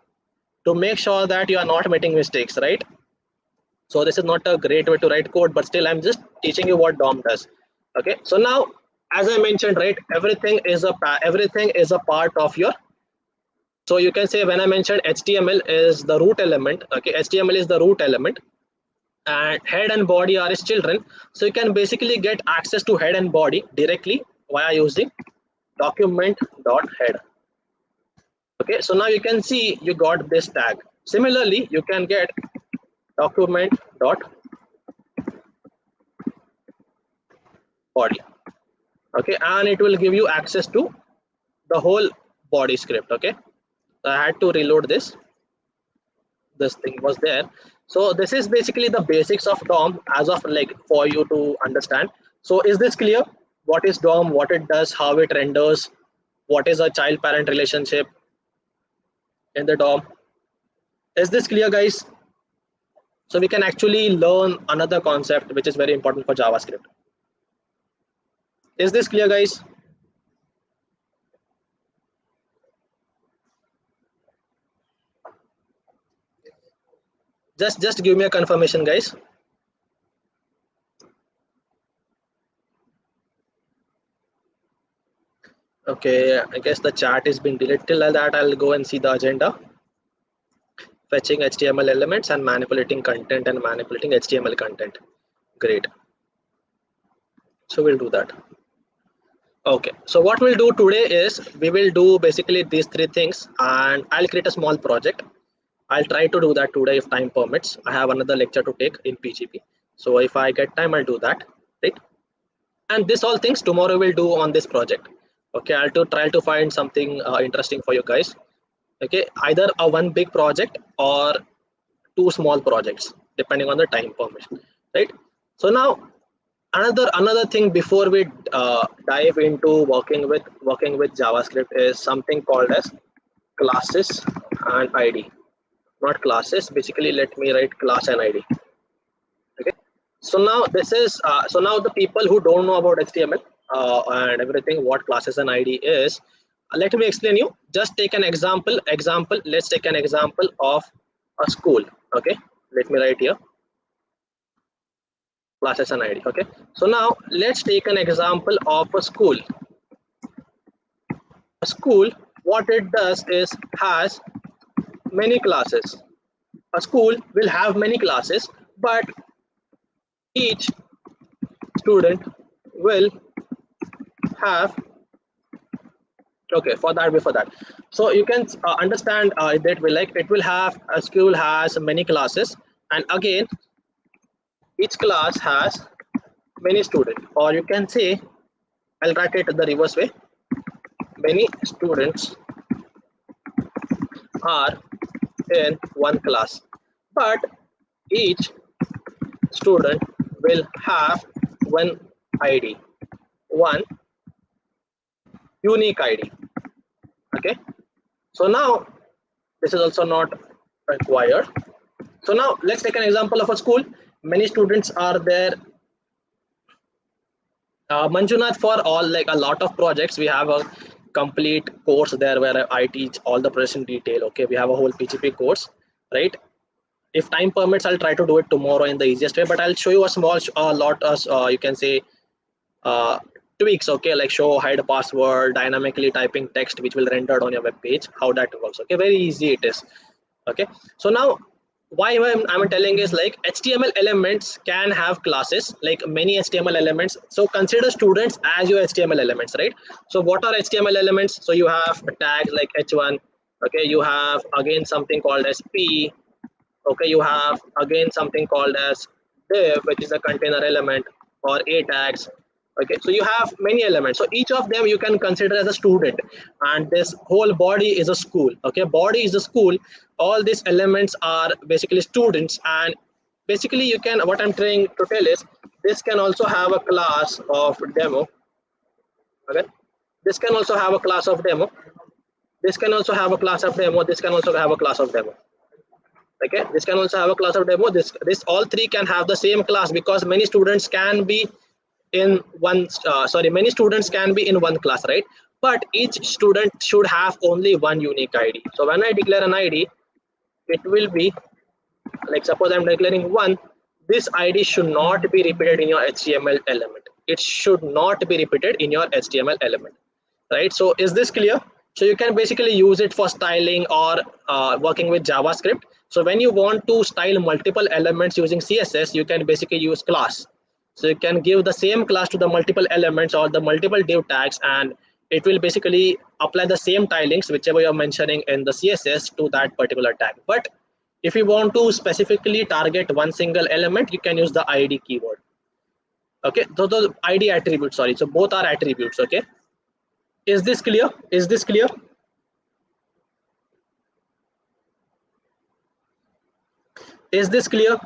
A: to make sure that you are not making mistakes, right? So this is not a great way to write code, but still I'm just teaching you what DOM does. Okay, so now as I mentioned, right, everything is a part of your. So you can say when I mentioned HTML is the root element. Okay, HTML is the root element, and head and body are its children. So you can basically get access to head and body directly via using document.head. Okay, so now you can see you got this tag. Similarly, you can get document.body. Okay, and it will give you access to the whole body script. Okay, so I had to reload this. This thing was there. So this is basically the basics of DOM as of for you to understand. So is this clear? What is DOM, what it does, how it renders, what is a child parent relationship in the DOM? Is this clear, guys? So we can actually learn another concept which is very important for JavaScript. Is this clear, guys? Just give me a confirmation, guys. Okay, I guess the chat is being deleted. Till that, I'll go and see the agenda. Fetching HTML elements and manipulating content and manipulating HTML content. Great. So we'll do that. Okay, so what we'll do today is we will do basically these three things, and I'll create a small project. I'll try to do that today if time permits. I have another lecture to take in PGP. So if I get time, I'll do that, right? And this all things tomorrow we'll do on this project. Okay, I'll try to find something interesting for you guys. Okay, either a one big project or two small projects, depending on the time permission, right? So now another thing before we dive into working with JavaScript is something called as classes and ID. not classes. Basically, let me write class and ID. Okay. So now this is so now the people who don't know about HTML and everything, what classes and ID is, let me explain you. Just take an example. Let's take an example of a school. Okay. Let me write here classes and ID. Okay. So now let's take an example of a school. A school, what it does is has many classes. A school will have many classes, but each student will have, okay, for that, before that, so you can understand that way, like it will have, a school has many classes, and again each class has many students, or you can say, I'll write it the reverse way, many students are in one class, but each student will have one ID, one unique ID. Okay, so now this is also not required. So now let's take an example of a school. Many students are there. Manjunath, for all, like a lot of projects, we have a complete course there where I teach all the process in detail. Okay, we have a whole PGP course, right? If time permits, I'll try to do it tomorrow in the easiest way, but I'll show you a small lot of you can say uh, tweaks. Okay, like show hide password, dynamically typing text which will rendered on your web page, how that works. Okay, very easy it is. Okay, so now why I'm telling is, like HTML elements can have classes, like many HTML elements. So consider students as your HTML elements, right? So what are HTML elements? So you have tags like h1. Okay, you have again something called as p. Okay, you have again something called as div, which is a container element, or a tags. Okay, so you have many elements, so each of them you can consider as a student, and this whole body is a school. Okay, body is a school, all these elements are basically students, and basically you can, what I'm trying to tell is, this can also have a class of demo. Okay, this can also have a class of demo, this can also have a class of demo, this can also have a class of demo. Okay, this can also have a class of demo, this all three can have the same class, because many students can be in one many students can be in one class, right? But each student should have only one unique ID. So when I declare an ID, it will be like, suppose I'm declaring one, this ID should not be repeated in your HTML element, it should not be repeated in your HTML element, right? So is this clear? So you can basically use it for styling or working with JavaScript. So when you want to style multiple elements using CSS, you can basically use class. So you can give the same class to the multiple elements or the multiple div tags, and it will basically apply the same tilings whichever you're mentioning in the CSS to that particular tag. But if you want to specifically target one single element, you can use the ID keyword. Okay, so the ID attributes, sorry, so both are attributes. Okay, is this clear? Is this clear? Is this clear?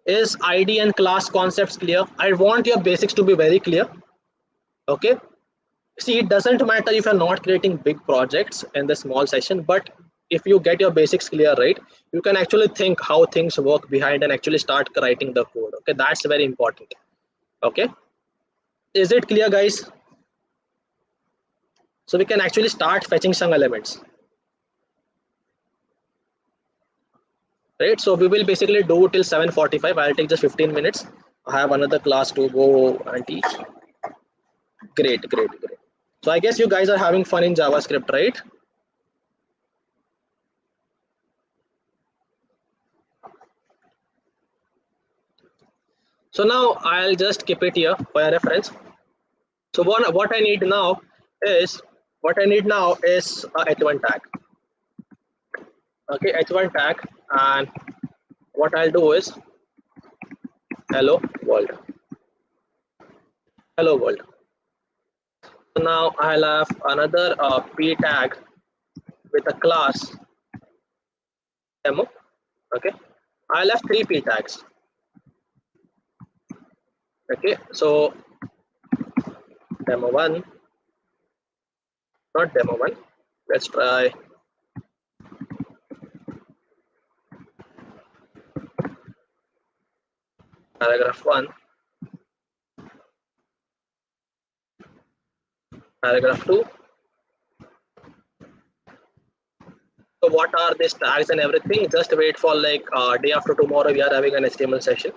A: Is ID and class concepts clear? I want your basics to be very clear. Okay, see, it doesn't matter if you're not creating big projects in the small session, but if you get your basics clear, right, you can actually think how things work behind and actually start writing the code. Okay, that's very important. Okay, is it clear, guys? So we can actually start fetching some elements, right? So we will basically do till 7:45. I'll take just 15 minutes. I have another class to go and teach. Great, great, great. So I guess you guys are having fun in JavaScript, right? So now I'll just keep it here for your reference. So what I need now is, h1 tag. Okay, h1 tag, and what I'll do is hello world. Hello world. So now I'll have another p tag with a class demo. Okay, I'll have three p tags. Okay, so demo one, not demo one. Let's try paragraph 1, paragraph 2. So what are these tags and everything? Just wait for like day after tomorrow. We are having an HTML session,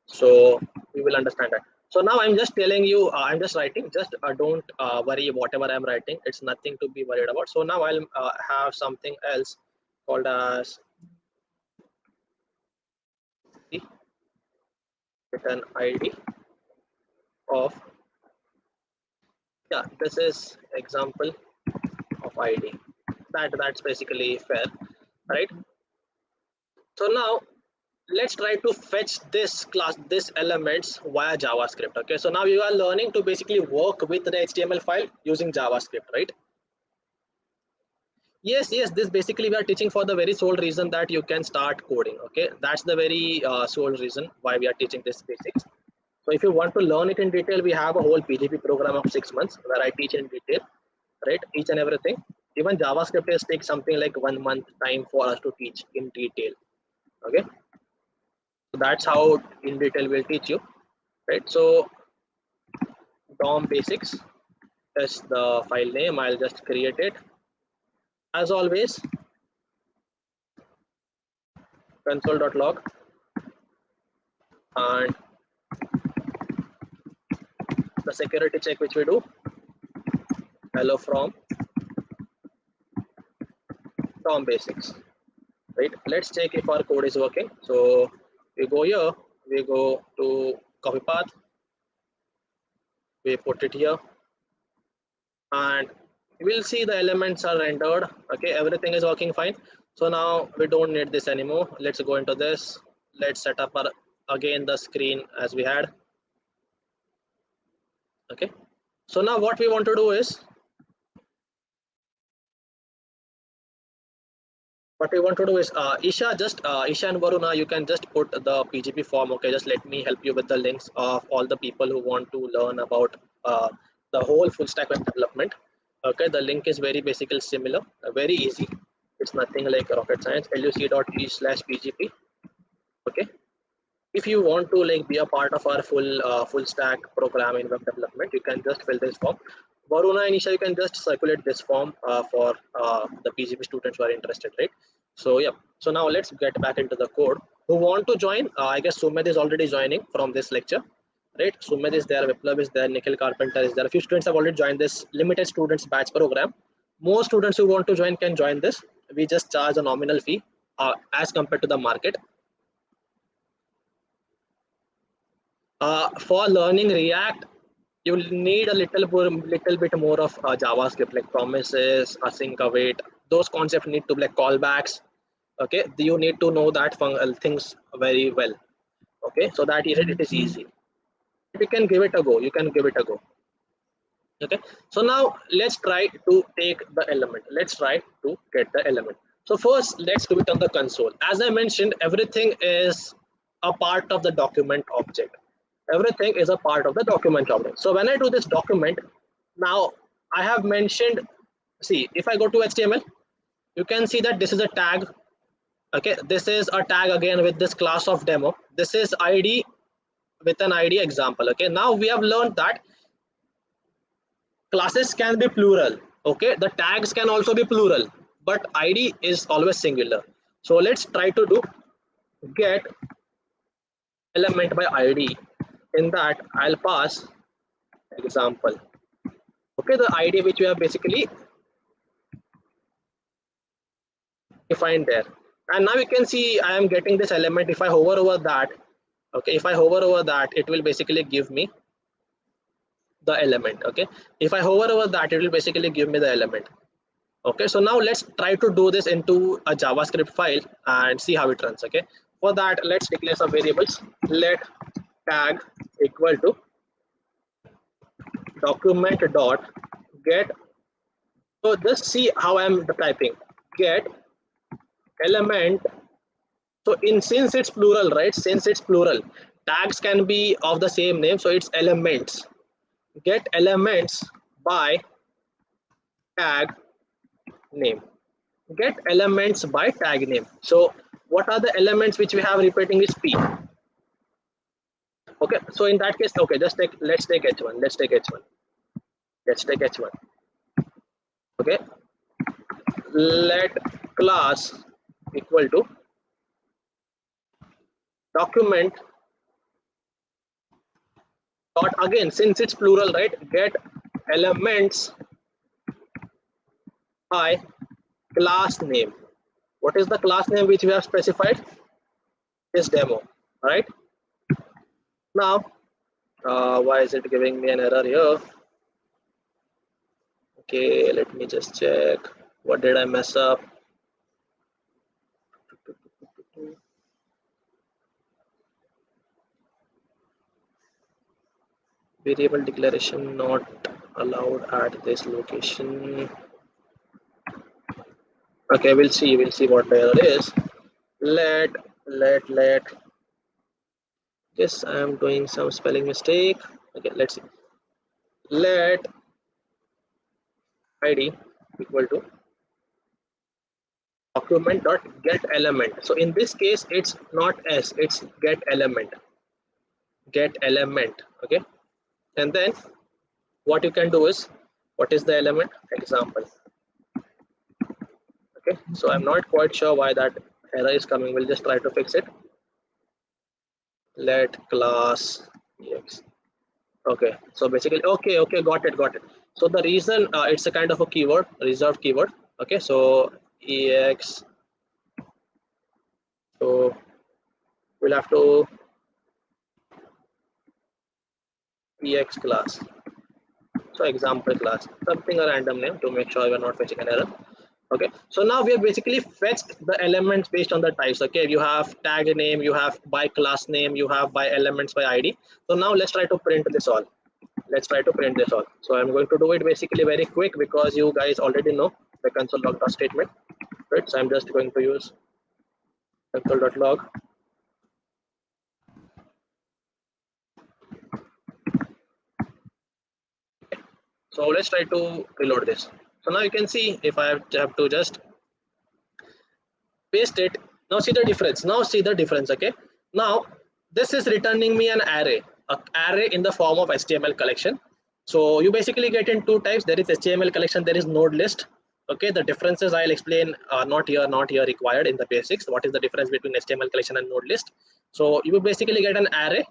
A: so we will understand that. So now I'm just telling you, I'm just writing. Just don't worry whatever I'm writing. It's nothing to be worried about. So now I'll have something else called as with an ID of, yeah, this is example of ID. That's basically fair, right? So now let's try to fetch this class, this elements via JavaScript. Okay, so now you are learning to basically work with the HTML file using JavaScript, right? Yes, this basically we are teaching for the very sole reason that you can start coding. Okay, that's the very sole reason why we are teaching this basics. So if you want to learn it in detail, we have a whole PGP program of 6 months where I teach in detail, right? Each and everything. Even JavaScript is take something like 1 month time for us to teach in detail. Okay, so that's how in detail we'll teach you, right? So DOM basics is the file name. I'll just create it. As always, console.log, and the security check which we do, hello from DOM basics, right? Let's check if our code is working. So we go here, we go to copy path, we put it here, and we'll see the elements are rendered. Okay, everything is working fine. So now we don't need this anymore. Let's go into this. Let's set up our again the screen as we had. Okay, so now what we want to do is, Isha and Varuna, you can just put the PGP form. Okay, just let me help you with the links of all the people who want to learn about the whole full stack web development. Okay, the link is very basically similar, very easy. It's nothing like rocket science. luc.e/pgp. Okay, if you want to like be a part of our full stack program in web development, you can just fill this form. Varuna and Isha, you can just circulate this form for the PGP students who are interested, right? So yeah, so now let's get back into the code. Who want to join? I guess Sumit is already joining from this lecture, right? Sumit is there, Viplav is there, Nikhil Carpenter is there. A few students have already joined this limited students batch program. More students who want to join can join this. We just charge a nominal fee as compared to the market. For learning React, you will need a little bit more of JavaScript, like promises, async await. Those concepts need to be like callbacks. Okay, you need to know that things very well. Okay, so that it is easy. You can give it a go. You can give it a go. Okay, so now let's try to take the element. Let's try to get the element. So first, let's do it on the console. As I mentioned, everything is a part of the document object. Everything is a part of the document object. So when I do this document, now I have mentioned, see, if I go to HTML, you can see that this is a tag. Okay, this is a tag again with this class of demo. This is ID with an ID example. Okay, now we have learned that classes can be plural. Okay, the tags can also be plural, but ID is always singular. So let's try to do get element by ID. In that, I'll pass example. Okay, the ID which we have basically defined there. And now you can see I am getting this element. If I hover over that, okay, if I hover over that, it will basically give me the element. Okay, if I hover over that, it will basically give me the element. Okay, so now let's try to do this into a JavaScript file and see how it runs. Okay, for that, let's declare some variables. Let tag equal to document dot get. So just see how I'm typing. Get element. So since it's plural, right? Since it's plural, tags can be of the same name. So it's elements. Get elements by tag name. Get elements by tag name. So what are the elements which we have repeating is P. Okay, so in that case, okay, let's take h1. Let's take h1. Let's take h1. Okay, let class equal to document dot, again since it's plural, right, get elements by class name. What is the class name which we have specified? This demo, right? Now, why is it giving me an error here? Okay, let me just check. What did I mess up? Variable declaration not allowed at this location. Okay, we'll see what the error is. Let Yes, I am doing some spelling mistake. Okay, let's see. Let id equal to document dot get element. So in this case, it's not s, it's get element. Get element. Okay, and then what you can do is, what is the element? Example. Okay, so I'm not quite sure why that error is coming. We'll just try to fix it. Let class ex. Okay, so basically, okay, got it. So the reason, it's a kind of a keyword, reserved keyword. Okay, so ex, so we'll have to ex class, so example class, something a random name to make sure we're not fetching an error. Okay, so now we have basically fetched the elements based on the types. Okay, you have tag name, you have by class name, you have by elements by id. So now let's try to print this all. So I'm going to do it basically very quick because you guys already know the console.log statement, right? So I'm just going to use console.log. So let's try to reload this. So now you can see if I have to just paste it. Now see the difference. Okay. Now this is returning me an array in the form of HTML collection. So you basically get in two types. There is HTML collection, there is node list. Okay, the differences I'll explain, not here required in the basics. What is the difference between HTML collection and node list? So you will basically get an array.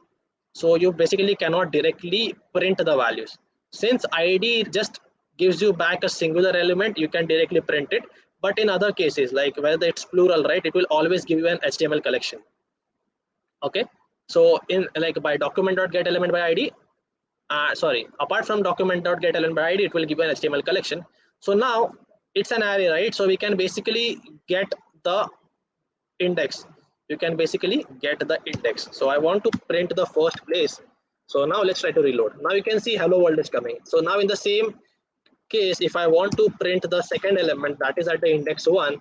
A: So you basically cannot directly print the values. Since id just gives you back a singular element, you can directly print it. But in other cases, like whether it's plural, right, it will always give you an HTML collection. Okay, so in like by document.getElement by id, apart from document.getElement by id, it will give you an HTML collection. So now it's an array, right? So we can basically get the index. You can basically get the index. So I want to print the first place. So now let's try to reload. Now you can see hello world is coming. So now in the same case, if I want to print the second element that is at the index 1,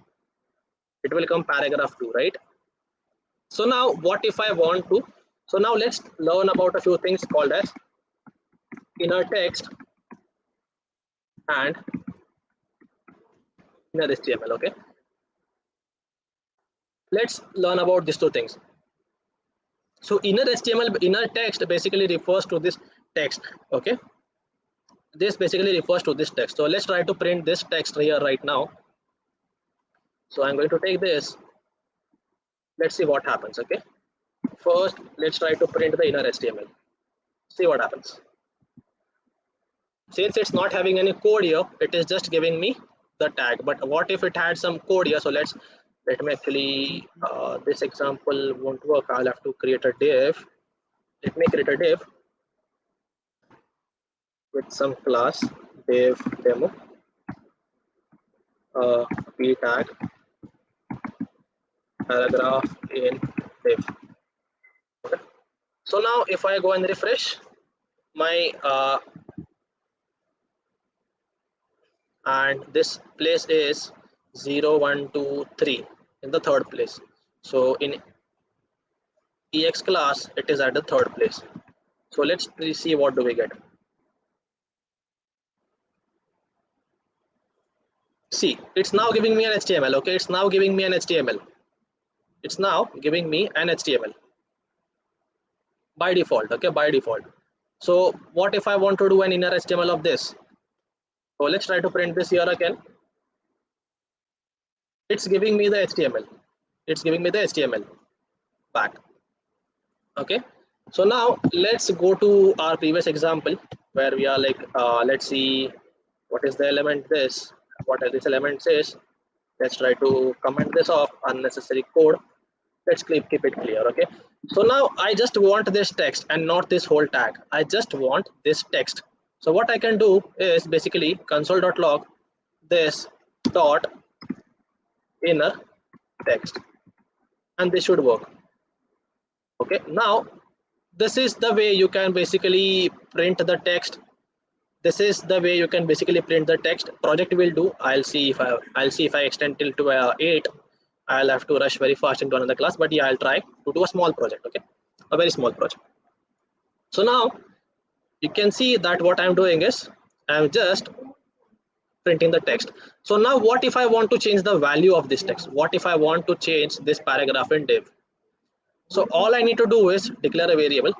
A: it will come paragraph 2, right? So now what if I want to, so now let's learn about a few things called as inner text and inner HTML. Okay, let's learn about these two things. So inner HTML, inner text basically refers to this text. Okay, this basically refers to this text. So let's try to print this text here right now. So I'm going to take this. Let's see what happens. Okay, first let's try to print the inner HTML. See what happens. Since it's not having any code here, it is just giving me the tag. But what if it had some code here? So let me actually, this example won't work. I'll have to create a div. Let me create a div with some class div demo p tag paragraph in div. Okay. So now if I go and refresh my and this place is 0, 1, 2, 3 in the third place. So in ex class it is at the third place. So let's see what do we get. See, it's now giving me an HTML. Okay, it's now giving me an HTML. It's now giving me an HTML. by default. Okay, by default. So what if I want to do an inner HTML of this? So let's try to print this here again. It's giving me the HTML. It's giving me the HTML back. Okay. So now let's go to our previous example where we are like, let's see what is the element this, what this element says. Let's try to comment this off, unnecessary code. Let's keep it clear. Okay. So now I just want this text and not this whole tag. I just want this text. So what I can do is basically console.log this dot inner text, and this should work. Okay, now this is the way you can basically print the text. This is the way you can basically print the text. Project will do. I'll see if I extend till to 8. I'll have to rush very fast into another class, but yeah, I'll try to do a small project. Okay, a very small project. So now you can see that what I'm doing is I'm just printing the text. So now what if I want to change the value of this text? What if I want to change this paragraph in div? So all I need to do is declare a variable.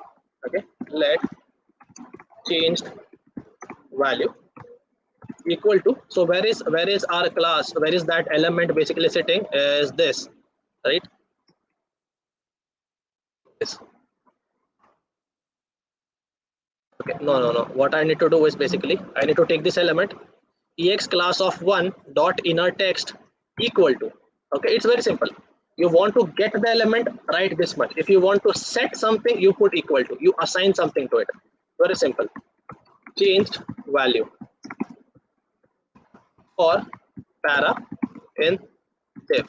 A: Okay, let changed value equal to, so where is our class, where is that element basically sitting, is this, right? This. Okay, no, what I need to do is basically I need to take this element ex class of 1 dot inner text equal to. Okay, it's very simple. You want to get the element, write this much. If you want to set something, you put equal to, you assign something to it. Very simple. Changed value for para in div.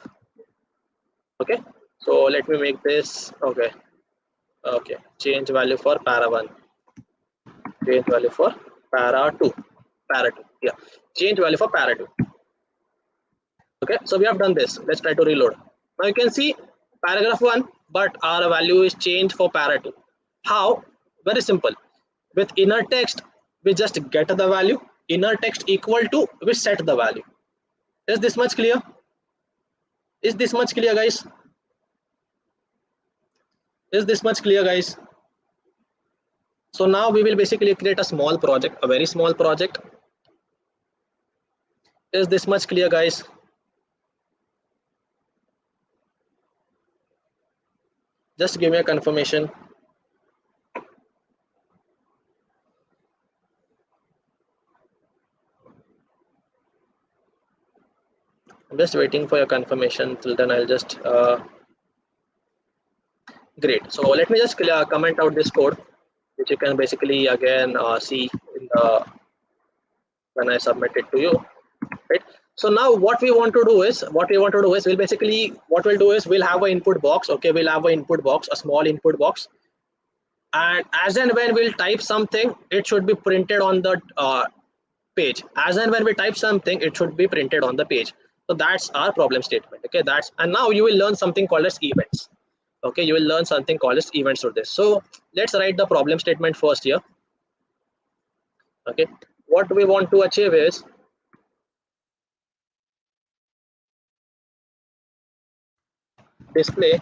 A: Okay, so let me make this. Okay, change value for para 1, change value for para 2, yeah, change value for para 2. Okay, so we have done this. Let's try to reload. Now you can see paragraph 1, but our value is changed for para 2. How? Very simple. With inner text we just get the value, inner text equal to, we set the value. Is this much clear? Is this much clear, guys? Is this much clear, guys? So now we will basically create a small project, a very small project. Is this much clear, guys? Just give me a confirmation. I'm just waiting for your confirmation. Till then I'll just great. So let me just comment out this code, which you can basically again see in the when I submit it to you, right? So now what we want to do is we'll basically, what we'll do is we'll have an input box. Okay, we'll have an input box, a small input box, and as and when we'll type something, it should be printed on the page. As and when we type something, it should be printed on the page. So that's our problem statement. Okay, that's, and now you will learn something called as events. Okay, you will learn something called as events for this. So let's write the problem statement first here. Okay, what we want to achieve is display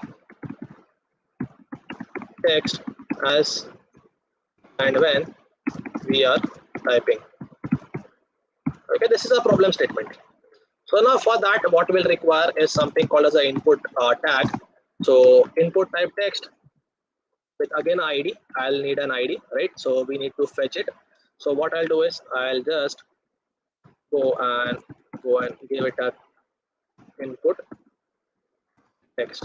A: text as and when we are typing. Okay, this is a problem statement. So now for that, what we'll require is something called as an input tag. So input type text with again ID. I'll need an ID, right? So we need to fetch it. So what I'll do is I'll just go and give it a input text.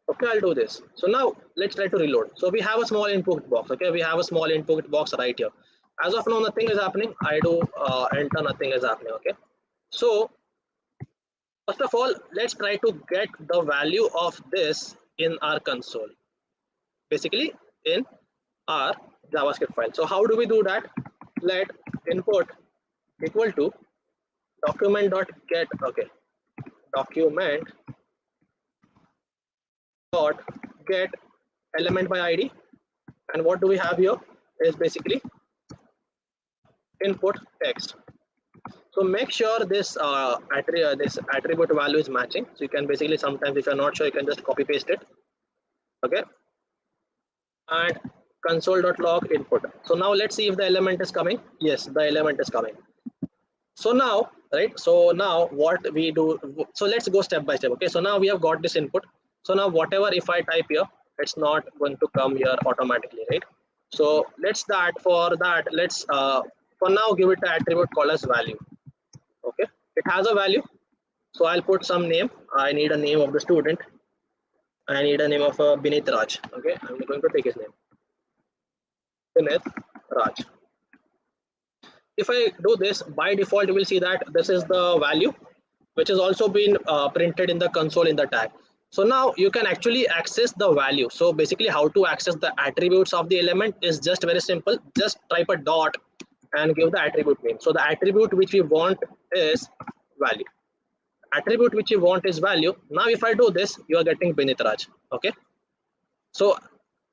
A: Okay, I'll do this. So now let's try to reload. So we have a small input box. Okay, we have a small input box right here. As of now, nothing is happening. I do enter, nothing is happening. Okay, so first of all, let's try to get the value of this in our console, basically in our JavaScript file. So how do we do that? Let input equal to document.get. Okay, document dot get element by ID, and what do we have here is basically input text. So make sure this this attribute value is matching. So you can basically, sometimes if you're not sure, you can just copy paste it. Okay, and console.log input. So now let's see if the element is coming. Yes, the element is coming. So now, right, so now what we do, so let's go step by step. Okay, so now we have got this input. So now whatever if I type here, it's not going to come here automatically, right? So let's let's for now give it an attribute called as value. Okay, it has a value, so I'll put some name. I need a name of the student. I need a name of Binit Raj. Okay, I'm going to take his name, Binit Raj. If I do this, by default you will see that this is the value which has also been printed in the console in the tag. So now you can actually access the value. So basically how to access the attributes of the element is just very simple. Just type a dot and give the attribute name. So the attribute which we want is value. Attribute which you want is value. Now if I do this, you are getting Binit Raj. Okay, so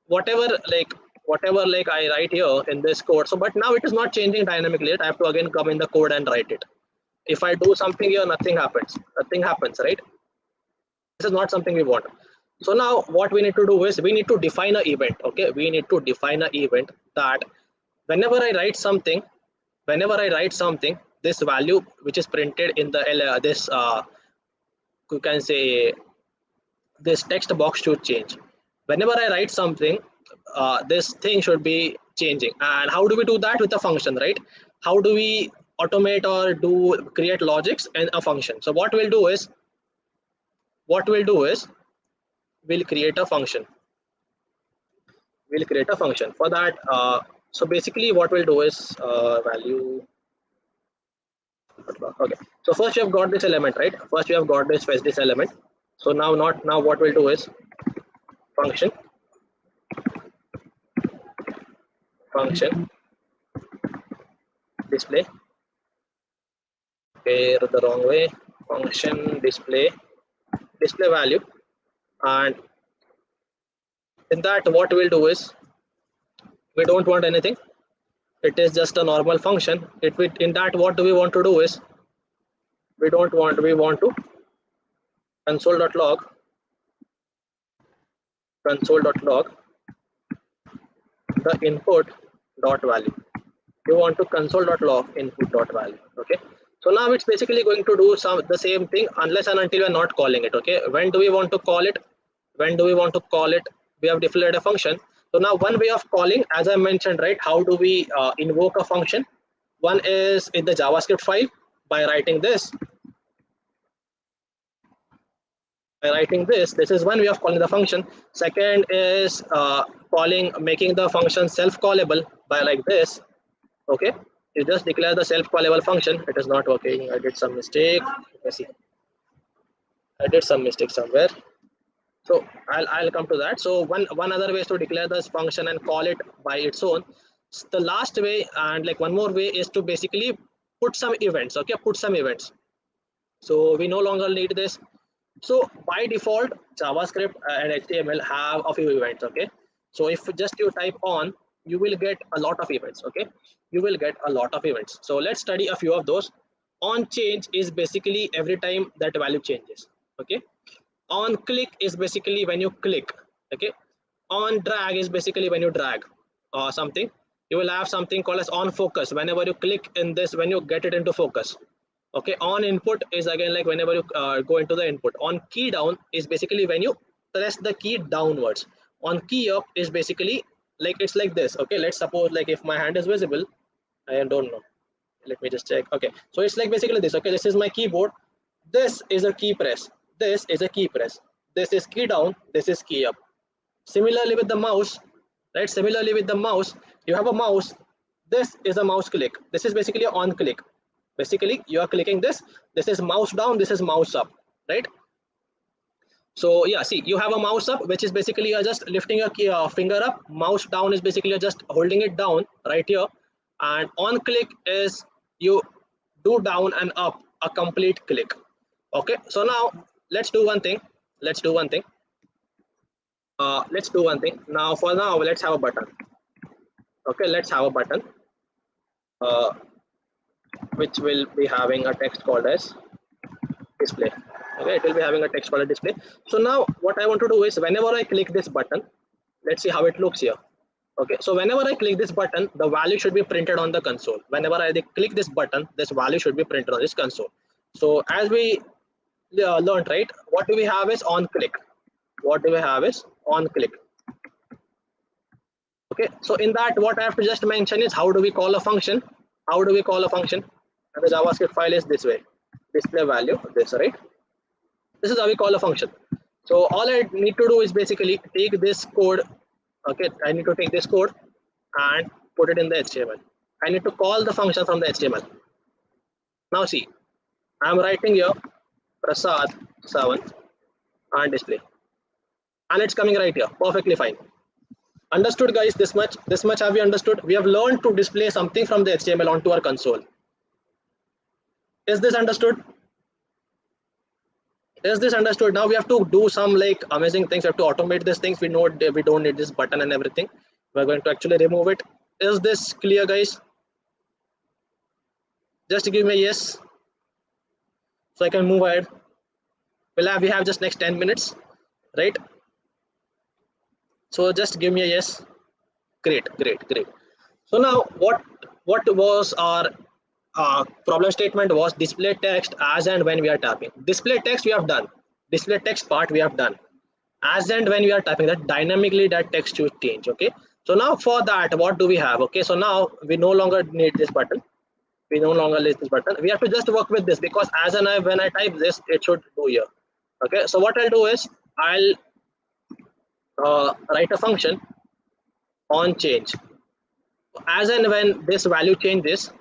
A: whatever like I write here in this code, so but now it is not changing dynamically. I have to again come in the code and write it. If I do something here, nothing happens, right? This is not something we want. So now what we need to do is we need to define an event. Okay, we need to define an event that whenever I write something, this value which is printed in the this you can say this text box should change. Whenever I write something, this thing should be changing. And how do we do that? With a function, right? How do we automate or do create logics in a function? So we'll create a function. For that. So basically what we'll do is value. Okay, so first you have got this element, right? First you have got this fetch this element. So now what we'll do is function display. Okay, the wrong way. Function display value, and in that what we'll do is we don't want anything. It is just a normal function. In that what do we want to do is we want to console.log the input dot value. You want to console.log input dot value. Okay, so now it's basically going to do the same thing unless and until we are not calling it. Okay, when do we want to call it? We have declared a function. So now one way of calling, as I mentioned, right, how do we invoke a function? One is in the JavaScript file by writing this. This is one way of calling the function. Second is making the function self-callable by like this. Okay, you just declare the self-callable function. It is not working. I did some mistake. Let's see. I did some mistake somewhere. So I'll come to that. So one other way is to declare this function and call it by its own. The last way and like one more way is to basically put some events. Okay, put some events. So we no longer need this. So by default, JavaScript and HTML have a few events. Okay, so if just you type on, you will get a lot of events. Okay, you will get a lot of events. So let's study a few of those. On change is basically every time that value changes. Okay, on click is basically when you click. Okay, on drag is basically when you drag something. You will have something called as on focus. Whenever you click in this, when you get it into focus. Okay, on input is again like whenever you go into the input. On key down is basically when you press the key downwards. On key up is basically like it's like this. Okay, let's suppose like if my hand is visible, I don't know. Let me just check. Okay, so it's like basically this. Okay, this is my keyboard. This is a key press. This is a key press. This is key down. This is key up. Similarly with the mouse, right? Similarly with the mouse, you have a mouse. This is a mouse click. This is basically on click. Basically you are clicking this. This is mouse down. This is mouse up, right? So yeah, see, you have a mouse up, which is basically you're just lifting your key, finger up. Mouse down is basically you're just holding it down right here, and on click is you do down and up a complete click. Okay, so now let's do one thing. Let's do one thing. Now for now, let's have a button. Okay, let's have a button which will be having a text called as display. Okay, it will be having a text called as display. So now what I want to do is whenever I click this button, Let's see how it looks here. Okay, so whenever I click this button, the value should be printed on the console. Whenever I click this button, this value should be printed on this console. So as we learned, right, what do we have is on click. What do we have is on click. Okay, so in that, what I have to just mention is how do we call a function? How do we call a function? And the JavaScript file is this way. Display value, this, right? This is how we call a function. So all I need to do is basically take this code. Okay, I need to take this code and put it in the HTML. I need to call the function from the HTML. Now see, I'm writing here Prasad 7 and display, and it's coming right here, perfectly fine. Understood, guys? This much have we understood? We have learned to display something from the HTML onto our console. Is this understood? Is this understood? Now we have to do some like amazing things. We have to automate these things. We know we don't need this button and everything. We're going to actually remove it. Is this clear, guys? Just give me a yes, so I can move ahead. We have just next 10 minutes, right? So just give me a yes. Great. So now what was our problem statement was display text as and when we are typing. Display text we have done. Display text part we have done. As and when we are typing, that dynamically that text should change. Okay. So now for that, what do we have? Okay. So now we no longer need this button. We no longer need this button. We have to just work with this, because as and when I type this, it should do here. Okay. So what I'll do is I'll write a function on change. As and when this value changes,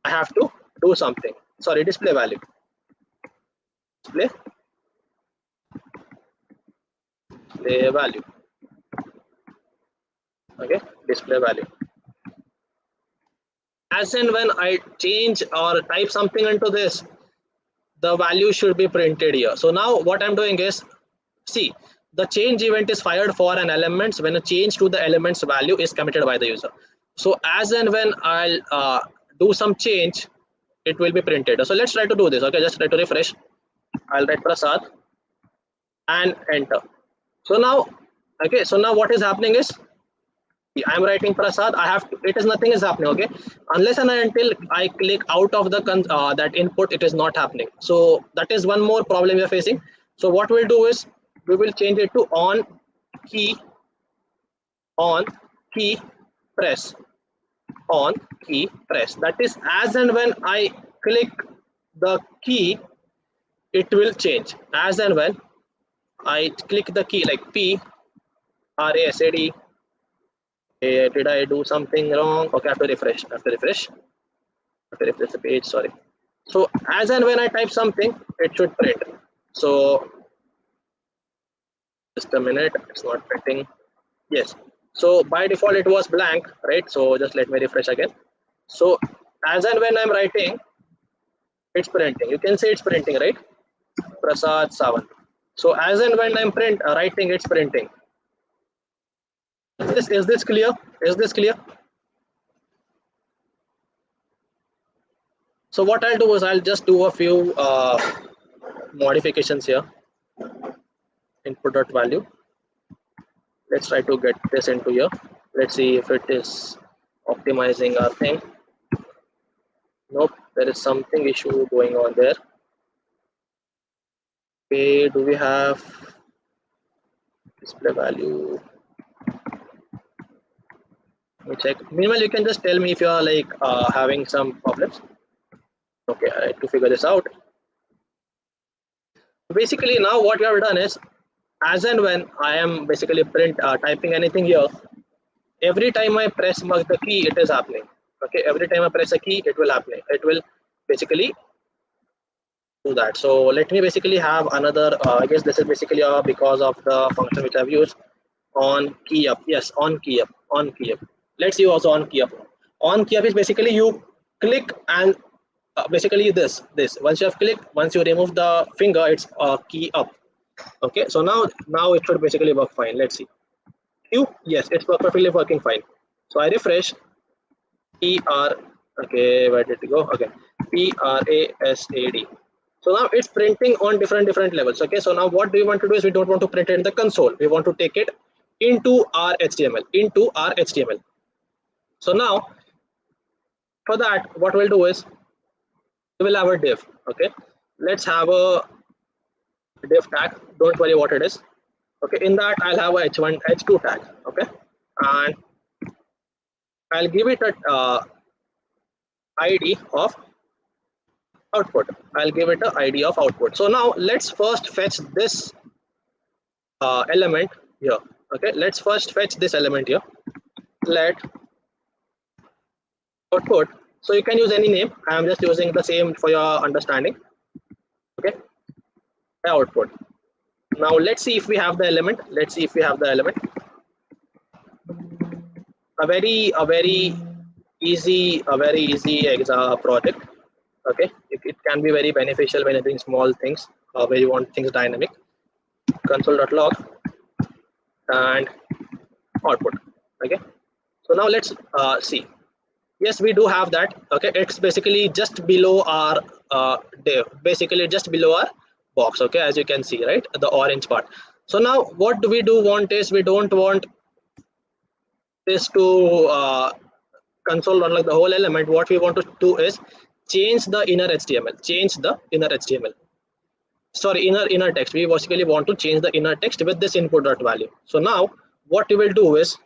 A: I have to do something. Sorry, display value. Display value. Okay, display value. As and when I change or type something into this, the value should be printed here. So now what I'm doing is, see, the change event is fired for an element when a change to the element's value is committed by the user. So as and when I'll do some change, it will be printed. So let's try to do this. Okay, just try to refresh. I'll write Prasad and enter. So now, okay, so now what is happening is, I'm writing Prasad. I have to, it is nothing is happening. Okay, unless and until I click out of the that input, it is not happening. So that is one more problem we are facing. So what we'll do is we will change it to on key press. On key press. That is, as and when I click the key, it will change. As and when I click the key, like P R A S A D. Did I do something wrong? Okay, I have to refresh. The page. Sorry. So as and when I type something, it should print. So just a minute. It's not printing. Yes. So by default it was blank, right? So just let me refresh again. So as and when I'm writing, it's printing. You can say it's printing, right? Prasad 7. So as and when I'm writing, it's printing. Is this clear? Is this clear? So what I'll do is I'll just do a few modifications here. Input.value. Let's try to get this into here. Let's see if it is optimizing our thing. Nope, there is something issue going on there. Okay, do we have display value? Let me check. Meanwhile, you can just tell me if you are like having some problems. Okay, I have to figure this out. Basically, now what you have done is, as and when I am basically typing anything here, every time I press the key, it is happening. Okay, every time I press a key, it will happen. It will basically do that. So let me basically have another. I guess this is basically because of the function which I've used. On key up. Yes, on key up. On key up. Let's see also on key up. On key up is basically you click and basically this. Once you have clicked, once you remove the finger, it's key up. Okay, so now it should basically work fine. Let's see. Q, yes, it's perfectly working fine. So I refresh. Okay, where did it go? Okay, PRASAD. So now it's printing on different levels. Okay, so now what do we want to do is we don't want to print it in the console. We want to take it into our HTML. So now for that, what we'll do is we will have a div. Okay, let's have a div tag. Don't worry what it is. Okay, in that I'll have a h1 h2 tag. Okay, and I'll give it a id of output. I'll give it a id of output. So now let's first fetch this element here. Okay, let's first fetch this element here. Let output. So you can use any name. I am just using the same for your understanding. Okay, output. Now let's see if we have the element. Let's see if we have the element. A very easy project. Okay, it can be very beneficial when you're doing small things where you want things dynamic. Console.log and output. Okay, so now let's see. Yes, we do have that. Okay, it's basically just below our div, basically just below our box. Okay, as you can see, right, the orange part. So now what do we want is we don't want this to console or like the whole element. What we want to do is change the inner HTML. Change the inner HTML. Sorry, inner text. We basically want to change the inner text with this input.value. So now what we will do is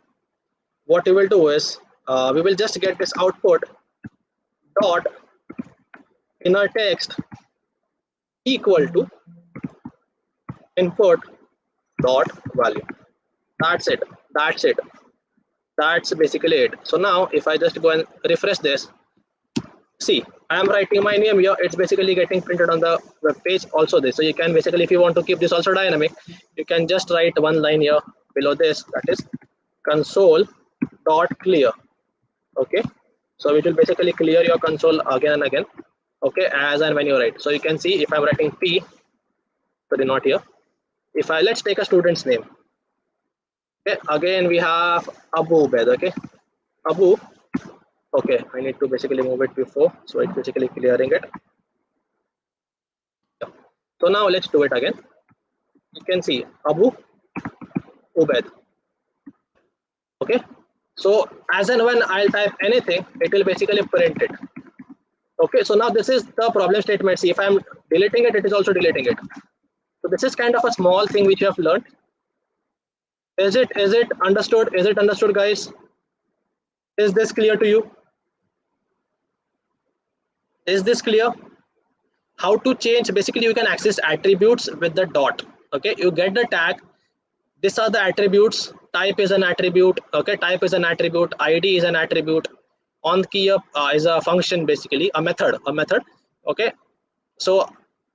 A: we will just get this output dot inner text equal to input dot value. That's it. That's basically it. So now if I just go and refresh this, see, I am writing my name here. It's basically getting printed on the web page also this. So you can basically, if you want to keep this also dynamic, you can just write one line here below this, that is console dot clear. Okay, so it will basically clear your console again and again. Okay, as and when you write. So you can see if I'm writing P, sorry, not here. If I, let's take a student's name. Okay, again we have Abu Ubed. Okay, Abu. Okay, I need to basically move it before, so it's basically clearing it. Yeah. So now let's do it again. You can see Abu Ubed. Okay, so as and when I'll type anything, it will basically print it. Okay, so now this is the problem statement. See, if I'm deleting it, it is also deleting it. So this is kind of a small thing which you have learned. Is it understood? Is it understood, guys? Is this clear to you? Is this clear? How to change? Basically, you can access attributes with the dot. Okay, you get the tag. These are the attributes. Type is an attribute. Okay, type is an attribute. ID is an attribute. On key up is a function, basically a method. Okay, so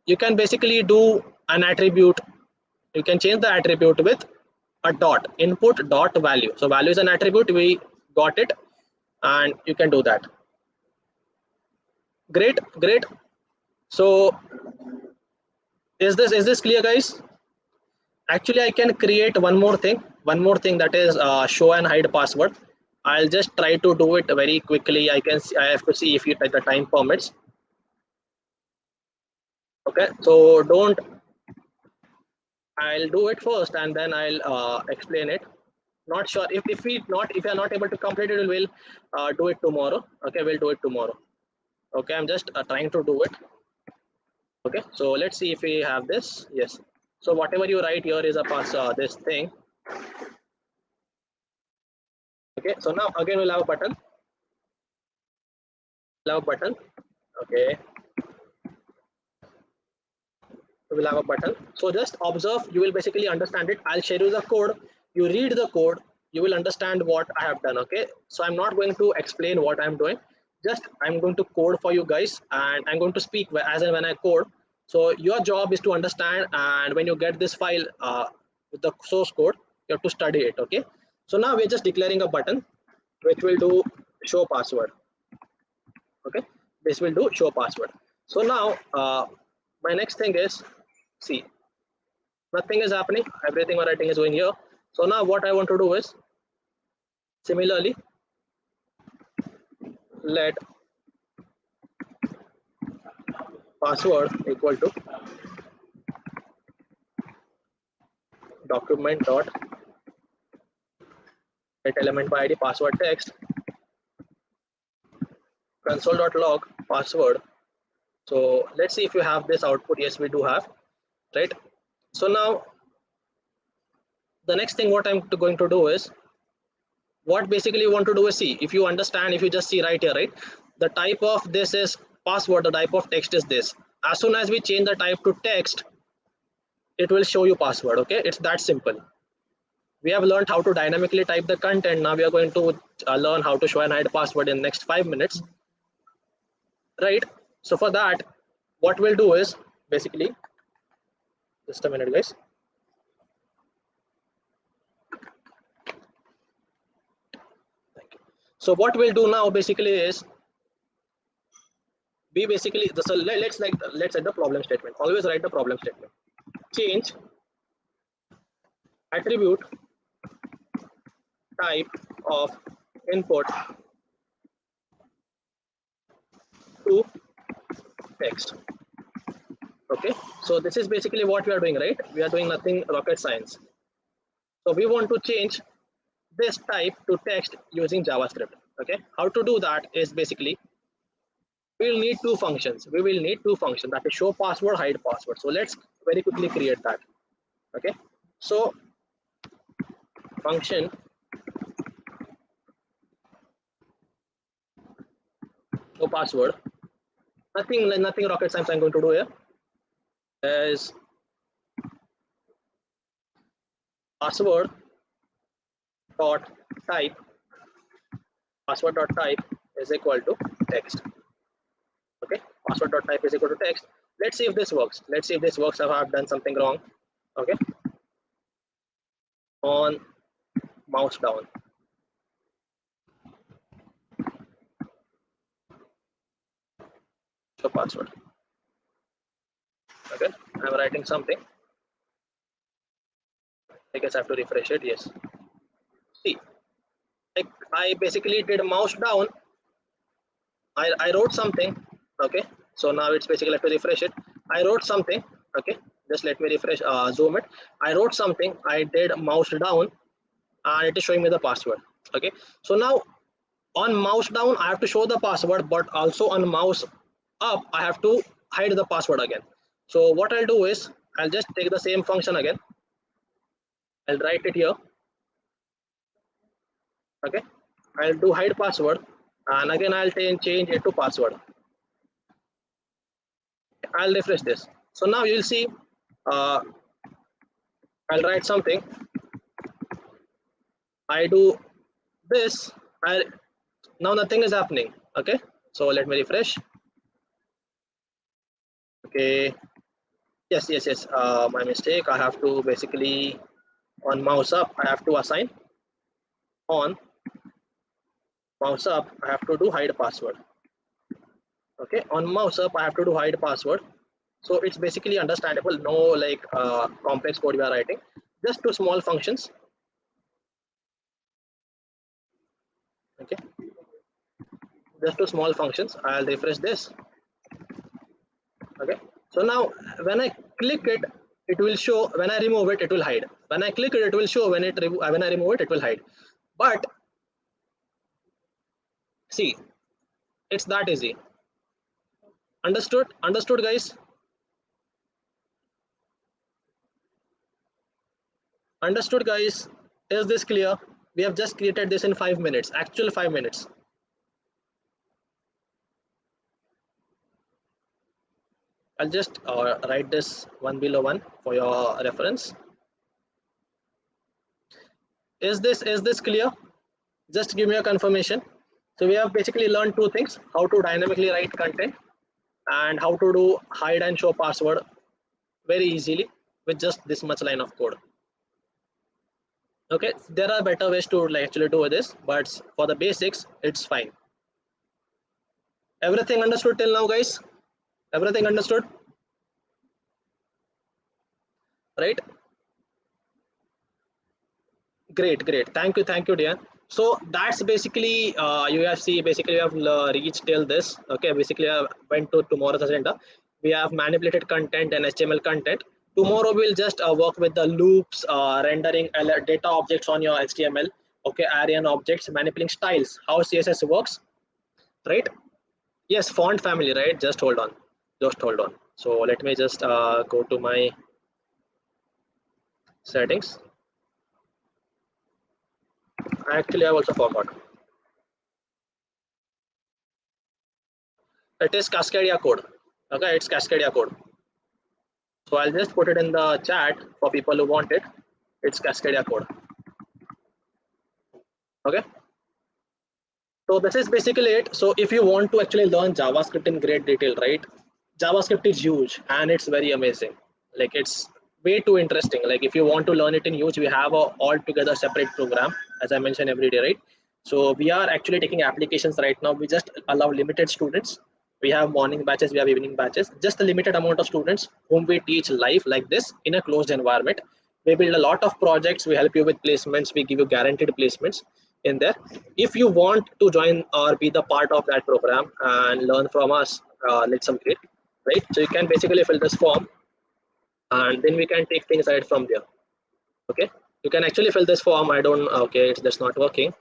A: you can basically do an attribute. You can change the attribute with a dot, input dot value. So value is an attribute. We got it, and you can do that. Great. So is this clear, guys? Actually, I can create one more thing that is show and hide password. I'll just try to do it very quickly. I have to see if the time permits. Okay, so I'll do it first and then I'll explain it. Not sure if you're not able to complete it, we'll do it tomorrow. Okay, we'll do it tomorrow. Okay, I'm just trying to do it. Okay, so let's see if we have this. Yes, so whatever you write here is a this thing. Okay, so now again we'll have a button. Okay, we'll have a button. So just observe, you will basically understand it. I'll share you the code. You read the code, you will understand what I have done. Okay, so I'm not going to explain what I'm doing. Just I'm going to code for you guys, and I'm going to speak as and when I code. So your job is to understand, and when you get this file with the source code, you have to study it. Okay, so now we're just declaring a button which will do show password. Okay, this will do show password. So now my next thing is, see, nothing is happening, everything we're writing is going here. So now what I want to do is, similarly, let password equal to document dot get element by id password text console.log password. So let's see if you have this output. Yes, we do have, right? So now the next thing what I'm going to do is, what basically you want to do is, see if you understand, if you just see right here, right, the type of this is password, the type of text is this. As soon as we change the type to text, it will show you password. Okay, it's that simple. We have learned how to dynamically type the content. Now we are going to learn how to show and hide password in the next 5 minutes, right? So for that, what we'll do is basically, just a minute guys. So what we'll do now basically is, we basically, so let's write the problem statement. Always write the problem statement. Change attribute type of input to text. Okay, so this is basically what we are doing, right? We are doing nothing rocket science. So we want to change this type to text using JavaScript. Okay, how to do that is basically, we will need two functions. We will need two functions, that is show password, hide password. So let's very quickly create that. Okay, so function show password, nothing rocket science I'm going to do here, is password dot type, password dot type is equal to text. Okay, password dot type is equal to text. Let's see if this works. Let's see if this works. If I've done something wrong. Okay, on mouse down. So password. Okay, I'm writing something. I guess I have to refresh it. Yes. See, I basically did mouse down. I wrote something. Okay, so now it's basically, I have to refresh it. I wrote something. Okay, just let me refresh, zoom it. I wrote something. I did mouse down, and it is showing me the password. Okay, so now on mouse down I have to show the password, but also on mouse up I have to hide the password again. So what I'll do is, I'll just take the same function again. I'll write it here. Okay, I'll do hide password, and again I'll change it to password. I'll refresh this. So now you'll see, I'll write something. I do this. Now nothing is happening. Okay, so let me refresh. Okay, yes, my mistake. I have to basically, on mouse up I have to assign, on mouse up I have to do hide password. Okay, on mouse up I have to do hide password. So it's basically understandable, no like complex code we are writing, just two small functions. Okay, just two small functions. I'll refresh this. Okay, so now when I click it, it will show. When I remove it, it will hide. When I click it, it will show. When I remove it, it will hide. But see, it's that easy. Understood guys? Understood guys? Is this clear? We have just created this in 5 minutes, actual 5 minutes. I'll just write this one below one for your reference. Is this clear? Just give me a confirmation. So we have basically learned two things: how to dynamically write content and how to do hide and show password very easily with just this much line of code. Okay, there are better ways to actually do this, but for the basics, it's fine. Everything understood till now, guys? Everything understood? Right? Great. Thank you, Diane. So that's basically you have see basically we have reached till this. Okay, basically I went to tomorrow's agenda. We have manipulated content and HTML content. Tomorrow we'll just work with the loops, rendering data objects on your HTML. Okay, array and objects, manipulating styles, how CSS works, right? Yes, font family, right? Just hold on. Just hold on. So let me just go to my settings. Actually, I also forgot. It is Cascadia code. Okay, it's Cascadia code. So I'll just put it in the chat for people who want it. It's Cascadia code. Okay. So this is basically it. So if you want to actually learn JavaScript in great detail, right? JavaScript is huge and it's very amazing. Like it's way too interesting. Like if you want to learn it in huge, we have a altogether separate program, as I mentioned every day, right? So we are actually taking applications right now. We just allow limited students. We have morning batches, we have evening batches, just a limited amount of students whom we teach live like this in a closed environment. We build a lot of projects, we help you with placements, we give you guaranteed placements in there. If you want to join or be the part of that program and learn from us, let's upgrade, right? So you can basically fill this form and then we can take things right from there. Okay, you can actually fill this form. I don't, okay, it's just not working.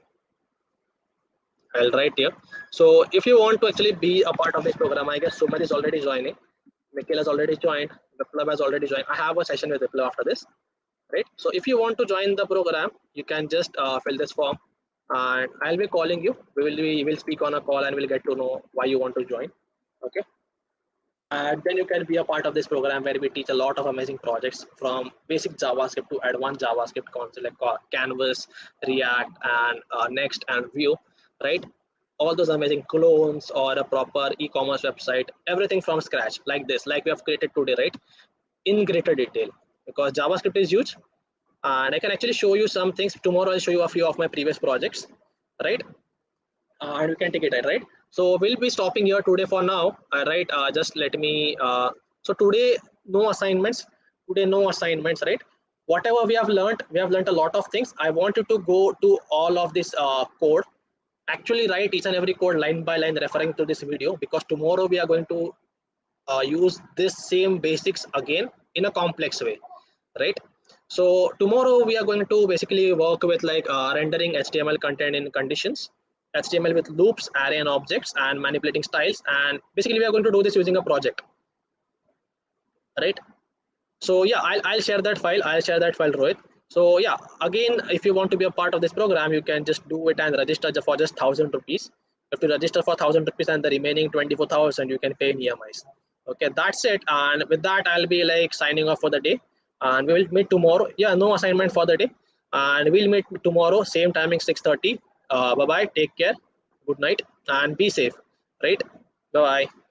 A: I'll write here. So if you want to actually be a part of this program, I guess Sumar is already joining. Nikhil has already joined. Viplav has already joined. I have a session with Viplav after this, right? So if you want to join the program, you can just fill this form, and I'll be calling you. We'll speak on a call, and we'll get to know why you want to join. Okay. And then you can be a part of this program where we teach a lot of amazing projects from basic JavaScript to advanced JavaScript concepts like Canvas, React, and Next and Vue, right? All those amazing clones or a proper e-commerce website, everything from scratch like this, like we have created today, right? In greater detail, because JavaScript is huge. And I can actually show you some things. Tomorrow I'll show you a few of my previous projects, right? And you can take it, right? So we'll be stopping here today for now, right? Just let me so today no assignments, right? Whatever we have learned a lot of things. I want you to go to all of this code, actually write each and every code line by line referring to this video, because tomorrow we are going to use this same basics again in a complex way, right? So tomorrow we are going to basically work with like rendering HTML content in conditions, HTML with loops, array and objects, and manipulating styles. And basically we are going to do this using a project, right? So yeah, I'll share that file. I'll share that file, Rohit. So yeah, again, if you want to be a part of this program, you can just do it and register for just 1,000 rupees. You have to register for 1,000 rupees, and the remaining 24,000 you can pay in EMIs. Okay, that's it. And with that, I'll be like signing off for the day. And we will meet tomorrow. Yeah, no assignment for the day. And we'll meet tomorrow, same timing, 6:30. Bye bye. Take care. Good night and be safe. Right. Bye bye.